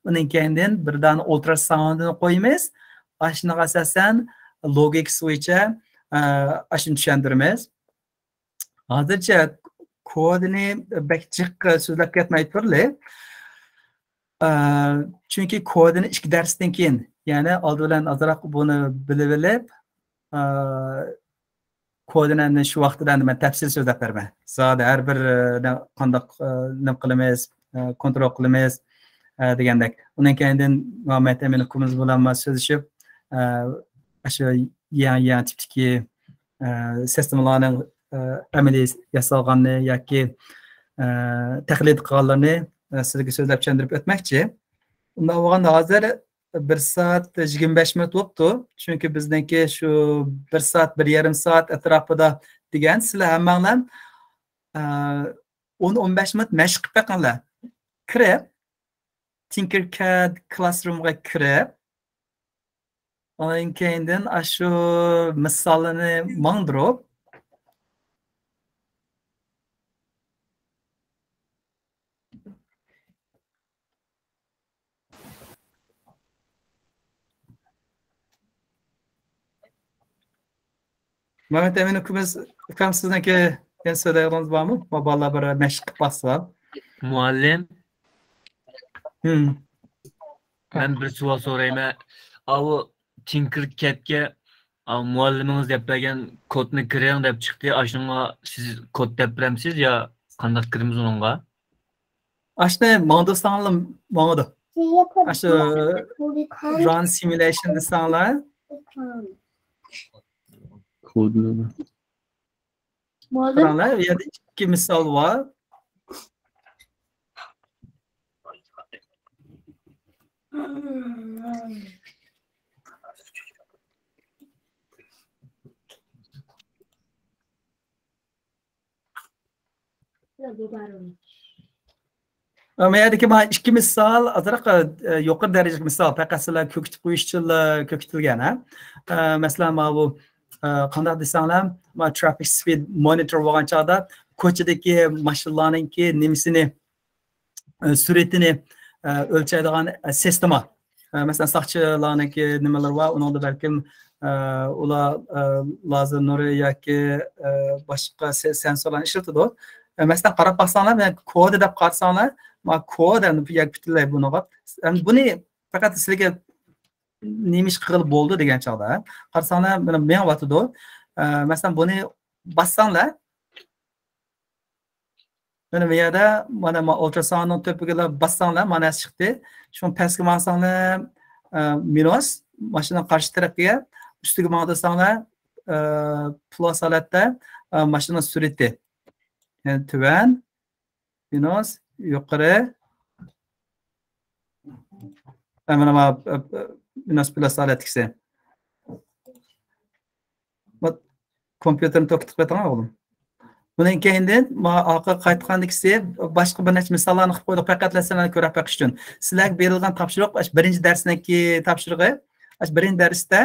Undan keyin bir dona ultrasoundni qo'yamiz. Ashunga asosan logik bo'yicha ashuni tushuntiramiz. Hozircha kodini bakchiq so'zlab ketmay turli. Chunki kodini 2 darsdan keyin, ya'ni oldin ozroq buni bilib kodini shu vaqtida men tafsil so'zlab beraman. Zoda har bir qanday nima qilamiz, kontrol qilamiz degandek. Undan keyin Muhammad Amin ukamiz bilan so'zlashib, shu yangi tipdagi sistemalarning amaliy yasalganini yoki tahlil qilganlarini sizga so'zlab tushuntirib o'tmoqchi. Undan bo'lganda hozir 1 soat 25 minut bo'libdi. Chunki bizniki shu 1 soat, 1,5 soat atrofida degan, sizlar hammanglar 10-15 minut mashq qilib qo'yinglar. Kirib, Tinkercad Classroom'ga kirib, ondan keyin shu misolini mandirib, Mehmet Emin ukam sizniki ben so'rayotganingiz bormi? Bolalar bir mashq qilib bossa. Muallim. Ben bir savol so'rayman. Avu Tinkercad'ga muallimingiz deb bergan kodni kiring deb chiqdi. Ashunga siz kod deb beramsiz yo qanday kiramiz unga? Aslında mağdur sanalım mağdur. Aslında run simulation desanlar. Kodunu. Karanlar ya da iki misal var. Ama yerdeki bana iki misal azırak yukarı dereceli misal. Pekasıyla kökütüp uyuşçulla kökütülgen ha. Mesela bu qanday desanlar, traffic speed monitor bo'lgan chog'da ko'chadagi mashinalarninki nimasini suratini o'lchaydigan sistema. Masalan, saqchilarniki nimalar bor, uningda balkim ular lazer nuri yoki boshqa sensorlarni ishlatadi. Masalan, qarab baxsanglar, men kod deb qarasanglar, men kod butunlay bunaqa. Buni faqat sizlarga nemish qilib bo'ldi degan chog'da qarasanglar, men vatidi. Masalan, buni bassanglar, mana bu yerda mana ultrasonning to'piga bassanglar, mana chiqdi. Shuni pastga mansanglar minus, mashina qarshi tarafiga, ustiga mansanglar plus holatda mashina surati. Yani tuvan, minus, yuqori. Mana minus plus holatgisi. Bak kompüterni to'xtatib qo'ydim o'g'lim. Bundan keyin orqa qaytgandikisi boshqa bir necha misollarni qilib qo'ydik, faqatlasizlarni ko'rib baqish uchun. Sizlarga berilgan topshiriq birinchi darsdagi topshirig'i. Birinchi darsda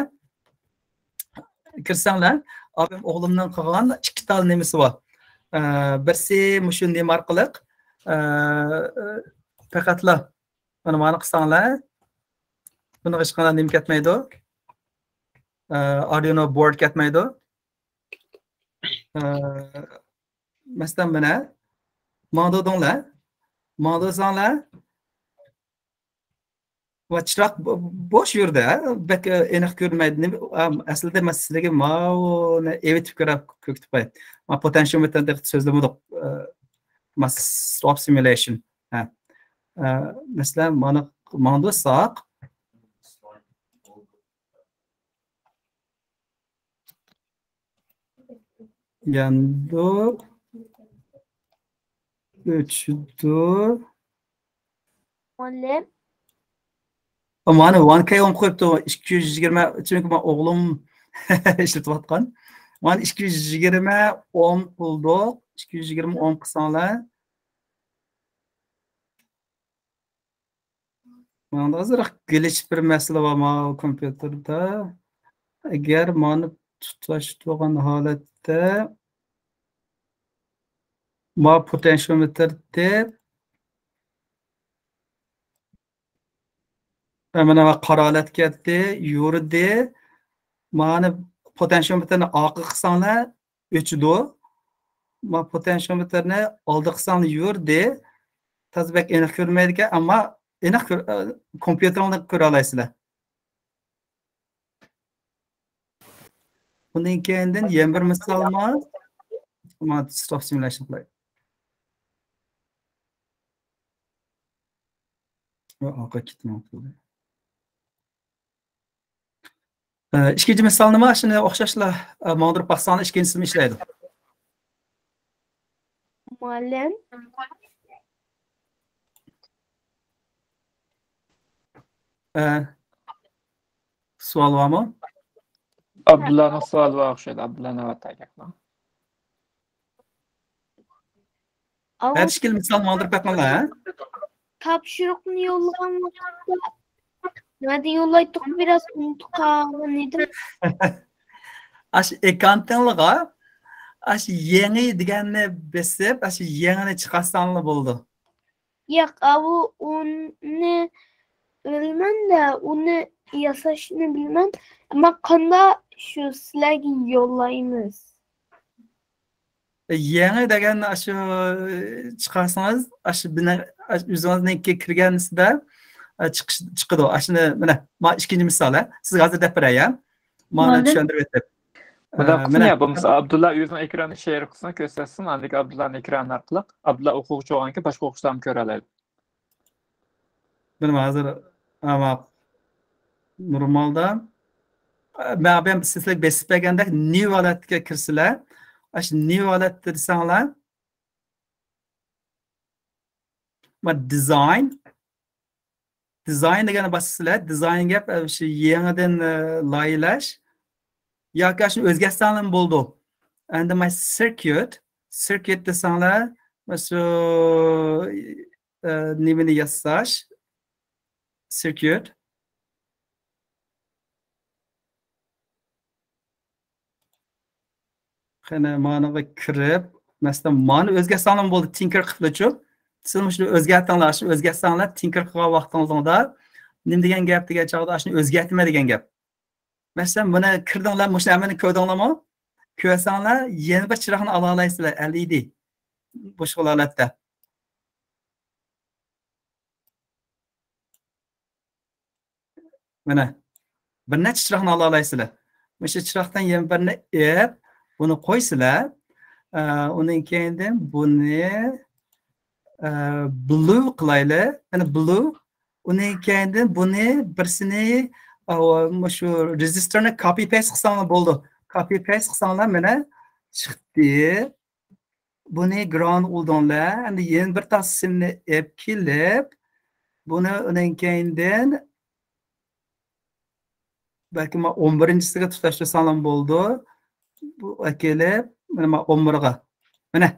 kirsanglar, abim o'g'limning qilgan ikki tal nemasi bor. Birsi mushu nima orqali faqatla mana qilsanglar, buni hech qanday nima ketmaydi. Arduino board ketmaydi. Masalan mana mağdudonlar, mağduzanlar va chiroq bosh yurdi, bak aniq ko'rmaydi. Aslida men sizlarga ma'ni evitib ko'rib ko'kitib qo'y. Men potentiometrda so'zlamadim. Mas stop simulation. Masalan, mana mağduz saq yandu üçdü. Muallim. Mana 1K qo'yibdi 220, chunki men o'g'lim ishlatayotgan. Mana 220 10 qildik. 220 10 qilsanglar. Mana hozir glitch bir masala bor mana kompyuterda. Agar meni tutash turgan holatda ma potentiometer deb mana qora holat ketdi, yurdi. Mana potentiometerni orqa qilsanglar o'chdi. Ma potentiometerni oldi qilsanglar yurdi. Tazbek aniq ko'rmaydi ekan, ammo aniq kompyuterni ko'ra olasizlar. Bundan keyin yana bir misolma stop simulation qilaylik. Orqa ketmoqda. Ikkinchi misol nima? Shuni o'xshashlar ma'ndirib baxsani ikkinchisini ishlaydi. Muallim. Savol bormi? Abdullahning savoli bor o'xshaydi. Abdullah navbatda gaplar. Her şekil misal mağdur bakmalar. Topshiriqni yo'llagan vaqtda nima yo'llaydik biraz unutib qolgan edim. Ash ekantanlığa ash yangi deganni besib, ash yangini chiqarsanlar bo'ldi. Yo'q, uni bilmanda, uni yasashni bilman, ammo qanday shu sizlarga yo'llaymiz. Yangi deganni ash chiqarsangiz, ash bilan o'zingizga kirganingizda chiqadi. Ashni mana ikkinchi misol, sizga hozir deb beray. Mana tushuntirib o'tib. Mana bo'lmasa Abdullah o'zining ekranini share qilsin, ko'rsatsin, andek Abdullahning ekrani orqali Abdullah o'quvchi bo'lganki boshqa o'quvchilarni ko'ra oladi. Bilmem hazır ama normalda ben sizlerge besip bergende new holatga kirsizlar. Aş new holat desanglar design degani bassizlar. Design gap shu yangidan loyihalash yoki shuni o'zgartirsanlar bo'ldi. Endi my circuit desanglar shu nimani yasash circuit qani managa kirib masalan mani o'zgartirsanlar bo'ldi tinker qilib siz shuni o'zgartinglar shuni o'zgartsanglar tinker qilgan vaqtingizda nima degan gap degan chog'da shuni o'zgartma degan gap masalan buni kirdinglar shuni hammani ko'rdinglarmi ko'rsanglar yana bir chiroqni ola olasizlar LED boshqa holatda mana bir necha chiroqni ola olasizlar o'sha chiroqdan yana birini ep buni qo'ysizlar undan keyin buni blue qilaylik ana blue undan keyin buni birsini shu resistorni copy paste qilsanglar bo'ldi copy paste qilsanglar mana chiqdi buni ground oldinglar endi yana bir tasini ep kelib buni undan keyin balki 11-siga tutashtirsanglar bo'ldi bu kelib mana 11ga mana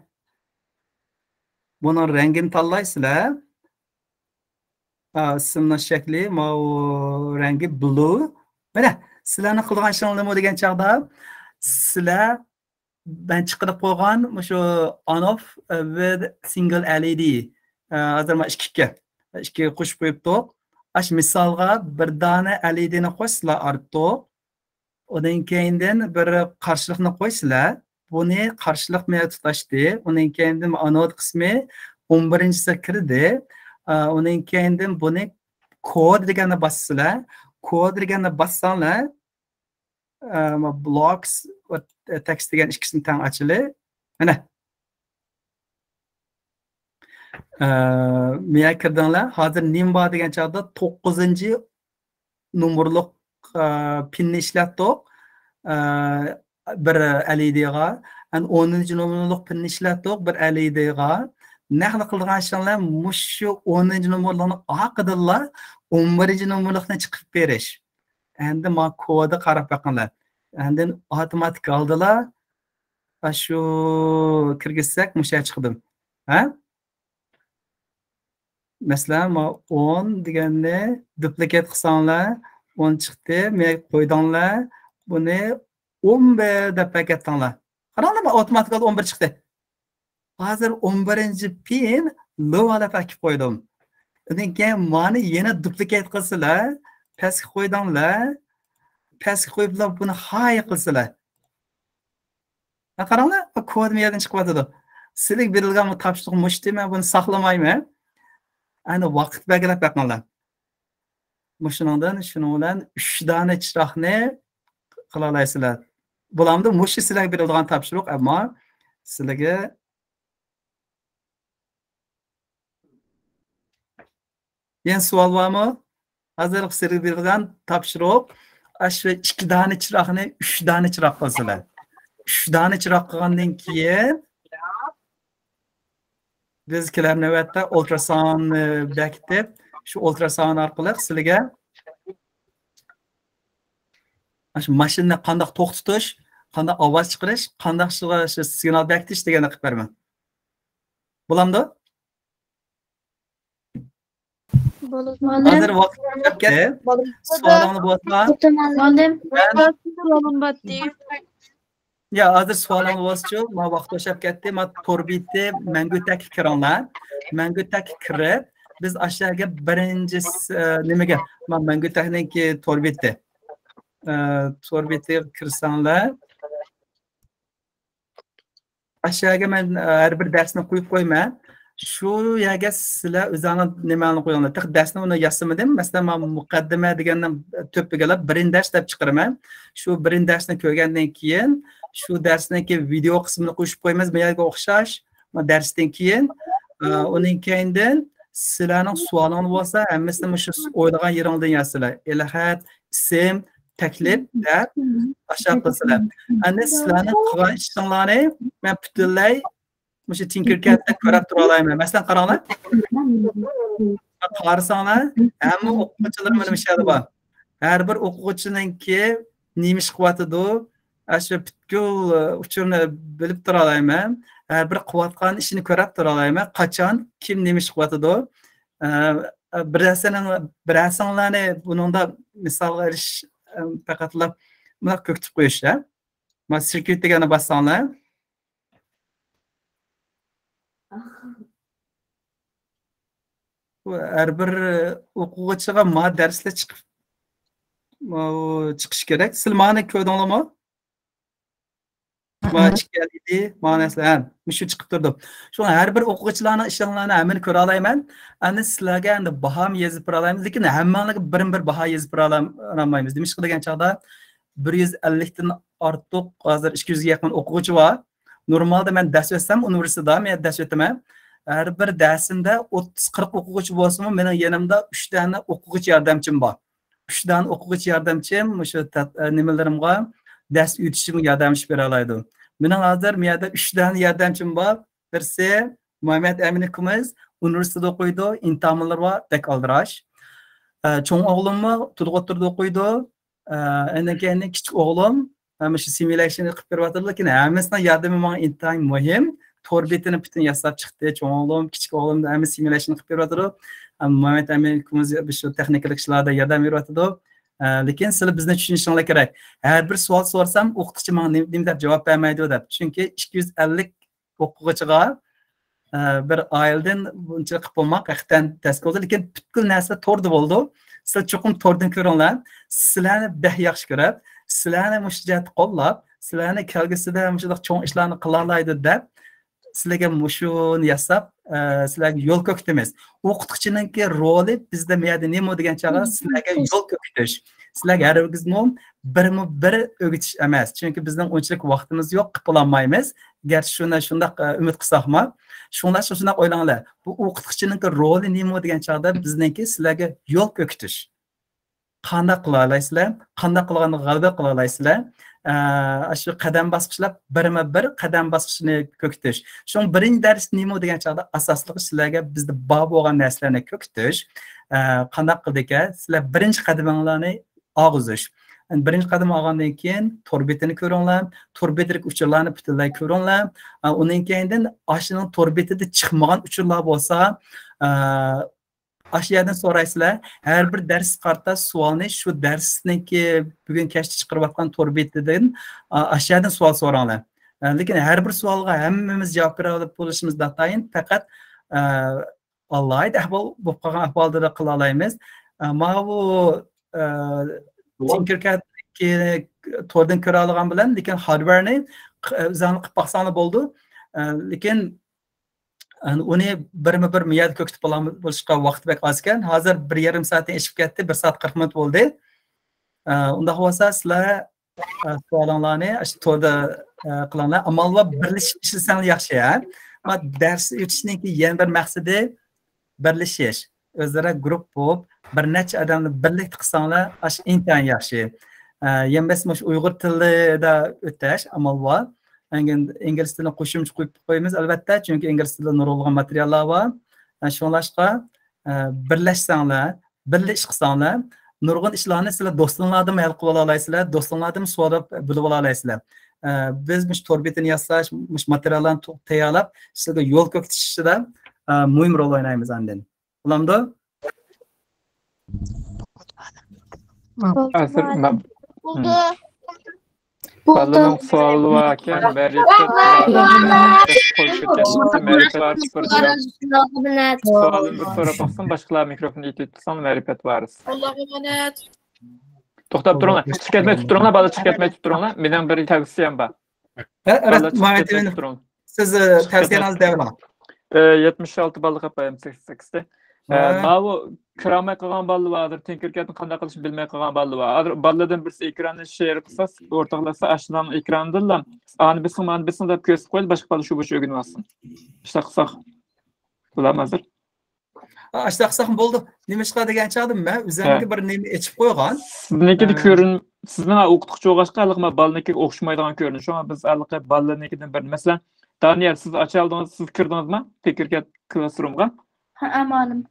bunun rengini tanlaysizlar. Simning shakli bu rengi blue. Mana sizlarning qilgan ishinglar nima degan chaqda sizlar ben chiqarib qo'ygan shu on off with single LED hozir men ikkiga qo'shib qo'yibdik. Ash misolga bir dona LED ni qo'ysizlar ortda. Undan keyin bir qarshilikni qo'ysizlar. Buni qarshilik bilan tutashdi. Undan keyin anod qismi 11-siga kirdi. Undan keyin buni kod deganni bassizlar. Kod deganni bassanglar blocks va text degan ikkisini tang ochiladi. Mana men kirdinglar. Hozir nima bor degan chog'da 9-nomerlik pinni ishlatdik. Bir LED'ga, 10-nomerlik pinni ishlatdik bir LED'ga. Naql qilgan ishlar mushu 10-nomerlikni oqidalar 11-nomerlikni chiqib berish. Endi men kodga qarab baqinglar. Endi avtomatik oldilar. Shu kirgizsak musha chiqdim. Ha? Masalan, 10 deganni duplicate qilsanglar 10 chiqdi. Men qo'ydinglar. Buni 11 deb paketdinglar. Qaranglar, avtomatik 11 chiqdi. Hozir 11-pin low deb akib qo'ydim. Undan keyin mani yana duplicate qilsalar, pastga qo'ydinglar. Pastga qo'yiblar buni high qilsalar. Qaranglar, kod bu yerdan chiqib ketadi. Sizlarga berilgan bu topshiriq mushti men buni saqlamayman. Ana vaqt belgilab baqinglar. Shuningdan shuning bilan 3 dona chiroqni qila olasizlar. Bularni mushti sizlarga berilgan topshiriq, ammo sizlarga yan savol bormi? Hozir sizlarga berilgan topshiriq shu 2 dona chiroqni 3 dona chiroq qilsalar. 3 dona chiroq qilgandan keyin biz kelar navbatda ultrasound bekitib, shu ultrasound orqali sizlarga shu mashinani qanday to'xtatish, qanday ovoz chiqarish, qanday shu signal bekitish deganni qilib beraman. Bo'lamdi? Bo'ladi. Hozir vaqt ketdi. Savolingni bo'lsa, ya hozir savolingni bo'lsa, men vaqt o'shab ketdi. Men to'rbitni mangutak kiringlar. Mangutak kirib, biz aşağıya birinci nimaga? Men mangutakniki to'rbitni. To'rbitga kirsanlar, aşağıya men har bir darsni qo'yib qo'yman. Shu yerga sizlar o'zingizning nimani qo'yinglar. Tiq darsni uni yozsamadim. Masalan, men muqaddima degandan to'pigalab birinchi dars deb chiqaraman. Shu birinchi darsni ko'rgandan keyin shu darsniki video qismini qo'shib qo'yamiz. Bu yerga o'xshash. Men darsdan keyin undan keyin sizlarning suolinglar bo'lsa, hammasini shu o'ylagan yeringizdan yazsizlar. Elat, ism, taklif deb aşağı qilsizlar. Endi sizlarning qilgan ishinglarni men butunlay shu Tinkercad'da ko'rib tura olaman. Masalan, qaranglar. Qarasanglar, hamma o'quvchilar mana bu yerda bor. Har bir o'quvchininki nima ish qilyotidi, shu butkul uchurni bilib tura olaman. Har bir qilayotgan ishini ko'rib tura olaman. Qachon kim nima ish qilyotidi. Birasinglarni buningda misol berish faqatlab buni ko'kitib qo'yish. Mana circuit degani bossanglar. Har bir o'quvchiga ma darslar chiqish kerak. Siz meni ko'rdinglarmi? Ma chiqadi, ma'noslar shu chiqib turdi. Shu har bir o'quvchilarning ishinglarni hamini ko'ra olaman. Endi sizlarga endi baho yozib bera olamiz, lekin hammanglarga bir baho yozib bera olmaymiz. Demoqchi qilgan chaqda 150 dan ortiq, hozir 200 ga yaqin o'quvchi bor. Normalda men dars versam, universitetda men dars veraman. Her bir dersimde 30-40 o'quvchi bo'lsa-mu, mening yanimda 3 dana o'quvchi yordamchim bor. 3 dana o'quvchi yordamchim shu nimalarimga dars o'tishimga yordamlashib bera oladi. Mening hozir menda 3 dana yordamchim bor. Birsi Muhammad Amin akamiz universitetda o'qiydi, imtihonlar va tek aldirash. Cho'ng o'g'limmi Turg'oturda o'qiydi. Undan keyin kichik o'g'lim ham shu simulation qilib beryapti, lekin hammasidan yordami menga intayin muhim. Tor betini bütün yasab chiqdi. Cho'ng o'g'lim, kichik o'g'lim ham simulation qilib beryapti. Muhammad Amin akamiz shu texnik ishlarda yordam beryapti. Lekin sizlar bizni tushunishinglar kerak. Har bir savol so'rasam, o'qituvchi menga nima deb javob bermaydi deb. Chunki 250 o'quvchiga bir oyildan buncha qilib bo'lmoq haqiqatan tez bo'ldi, lekin butkul narsa to'rda bo'ldi. Sizlar cho'qim to'rdan ko'ringlar. Sizlarni beh yaxshi ko'rib, sizlarni mushjat qo'llab, sizlarni kelgusida shunday cho'ng ishlarni qila oladi deb sizlarga mushuni yasab, sizlarga yo'l ko'kitamiz. O'qituvchininki roli bizda meyada nima degan chog'da sizlarga yo'l ko'kitish. Sizlarga hargizmi bir o'g'itish emas. Chunki bizning unchalik vaqtimiz yo'q, qilib olmaymiz. Garchi shunday umid qilsakmi, shunday o'ylanglar. Bu o'qituvchininki roli nima degan chog'da bizningki sizlarga yo'l ko'kitish. Qanday qila olasizlar? Qanday qilganni g'alaba qila olasizlar? Shu qadam bosqichlab bir qadam bosqichini ko'kitish. Shu birinchi dars nima degan chog'da asosli sizlarga bizda bor bo'lgan narsalarni ko'kitish. Qanday qildika? Sizlar birinchi qadaminglarni og'izish. Birinchi qadam olgandan keyin torbetini ko'ringlar, torbetlik uchurlarni butunlay ko'ringlar. Undan keyindan ashining torbetida chiqmagan uchurlar bo'lsa, aşağıdan so'raysizlar. Her bir ders qarta savolni shu darsniki bugun kashda chiqarayotgan torbetidan aşağıdan savol so'ranglar. Lekin har bir savolga hammamiz javob bera olib bo'lishimiz datayin, faqat Allohid ahvol bo'lib qolgan ahvolda qila olamiz. Mana bu Tinkercad'dagi to'rdan ko'ra olgan bilan, lekin hardwareni o'zinglar qilib baqsanglar bo'ldi. Lekin uni bir miyada ko'kitib bo'lishga vaqt bek oz ekan. Hozir 1,5 soatdan eshib ketdi, 1 soat 40 minut bo'ldi. Unda bo'lsa sizlar savollarni shu to'rda qilinglar. Amalga birlashib ishlasangiz yaxshi. Dars o'tishningki yana bir maqsadi birlashish. O'zaro guruh bo'lib, bir necha odamni birlikda qilsanglar, shu intayin yaxshi. Yembasmi shu Uyg'ur tilida o'tash amal bor. İngliz tilini qo'shimcha qo'yib qo'yamiz albatta, chunki ingliz tilida nurg'un materiallar bor. Shunlashqa birlashsanglar, birga ish qilsanglar, nurg'un ishlarni sizlar do'stinglardan hal qila olasizlar, do'stinglardan so'rab bilib ola olasizlar. Biz mush torbetini yasash, mush materiallarni tayyorlab, sizlarga yo'l ko'kitishda muhim rol o'ynaymiz andin. Ulamda? Bo'ldi. Balının sualı varken sualını bir so'rab baksın, başkalar mikrofonu itiyorsan Meripet varız. Allah'a emanet. To'xtab turinglar. Chiqib ketmay turinglar, bola chiqib ketmay turinglar. Mendan bir tavsiyam bor. Siz tavsiyangizni bering. 76 balla qapayam 88'de. Mavu kiramay qilgan balli vardır. Tinkercad'ni qanday qilishni bilmay qilgan balli var. Balladan birisi ekranni share qilsa, o'rtoqlasa ashdan ekrandan ani bilsin deb ko'rsatib qo'ydi, boshqa balla shu bo'sh o'rganib olsin. İşte qilsak. Bular hozir. Aştaqsaq boldu. Nimeşqa degan çağdım ben. Üzerine bir nemi içip koygan. Sizniki görün, sizin o'qituvchi o'qashqa alik balniki o'xshamaydigan ko'rinish. Shunga biz alik ballarnikidan bir. Masalan, Daniel siz acha oldingiz, siz kirdingizmi? Tinkercad Classroom'ga? Ha, amalım.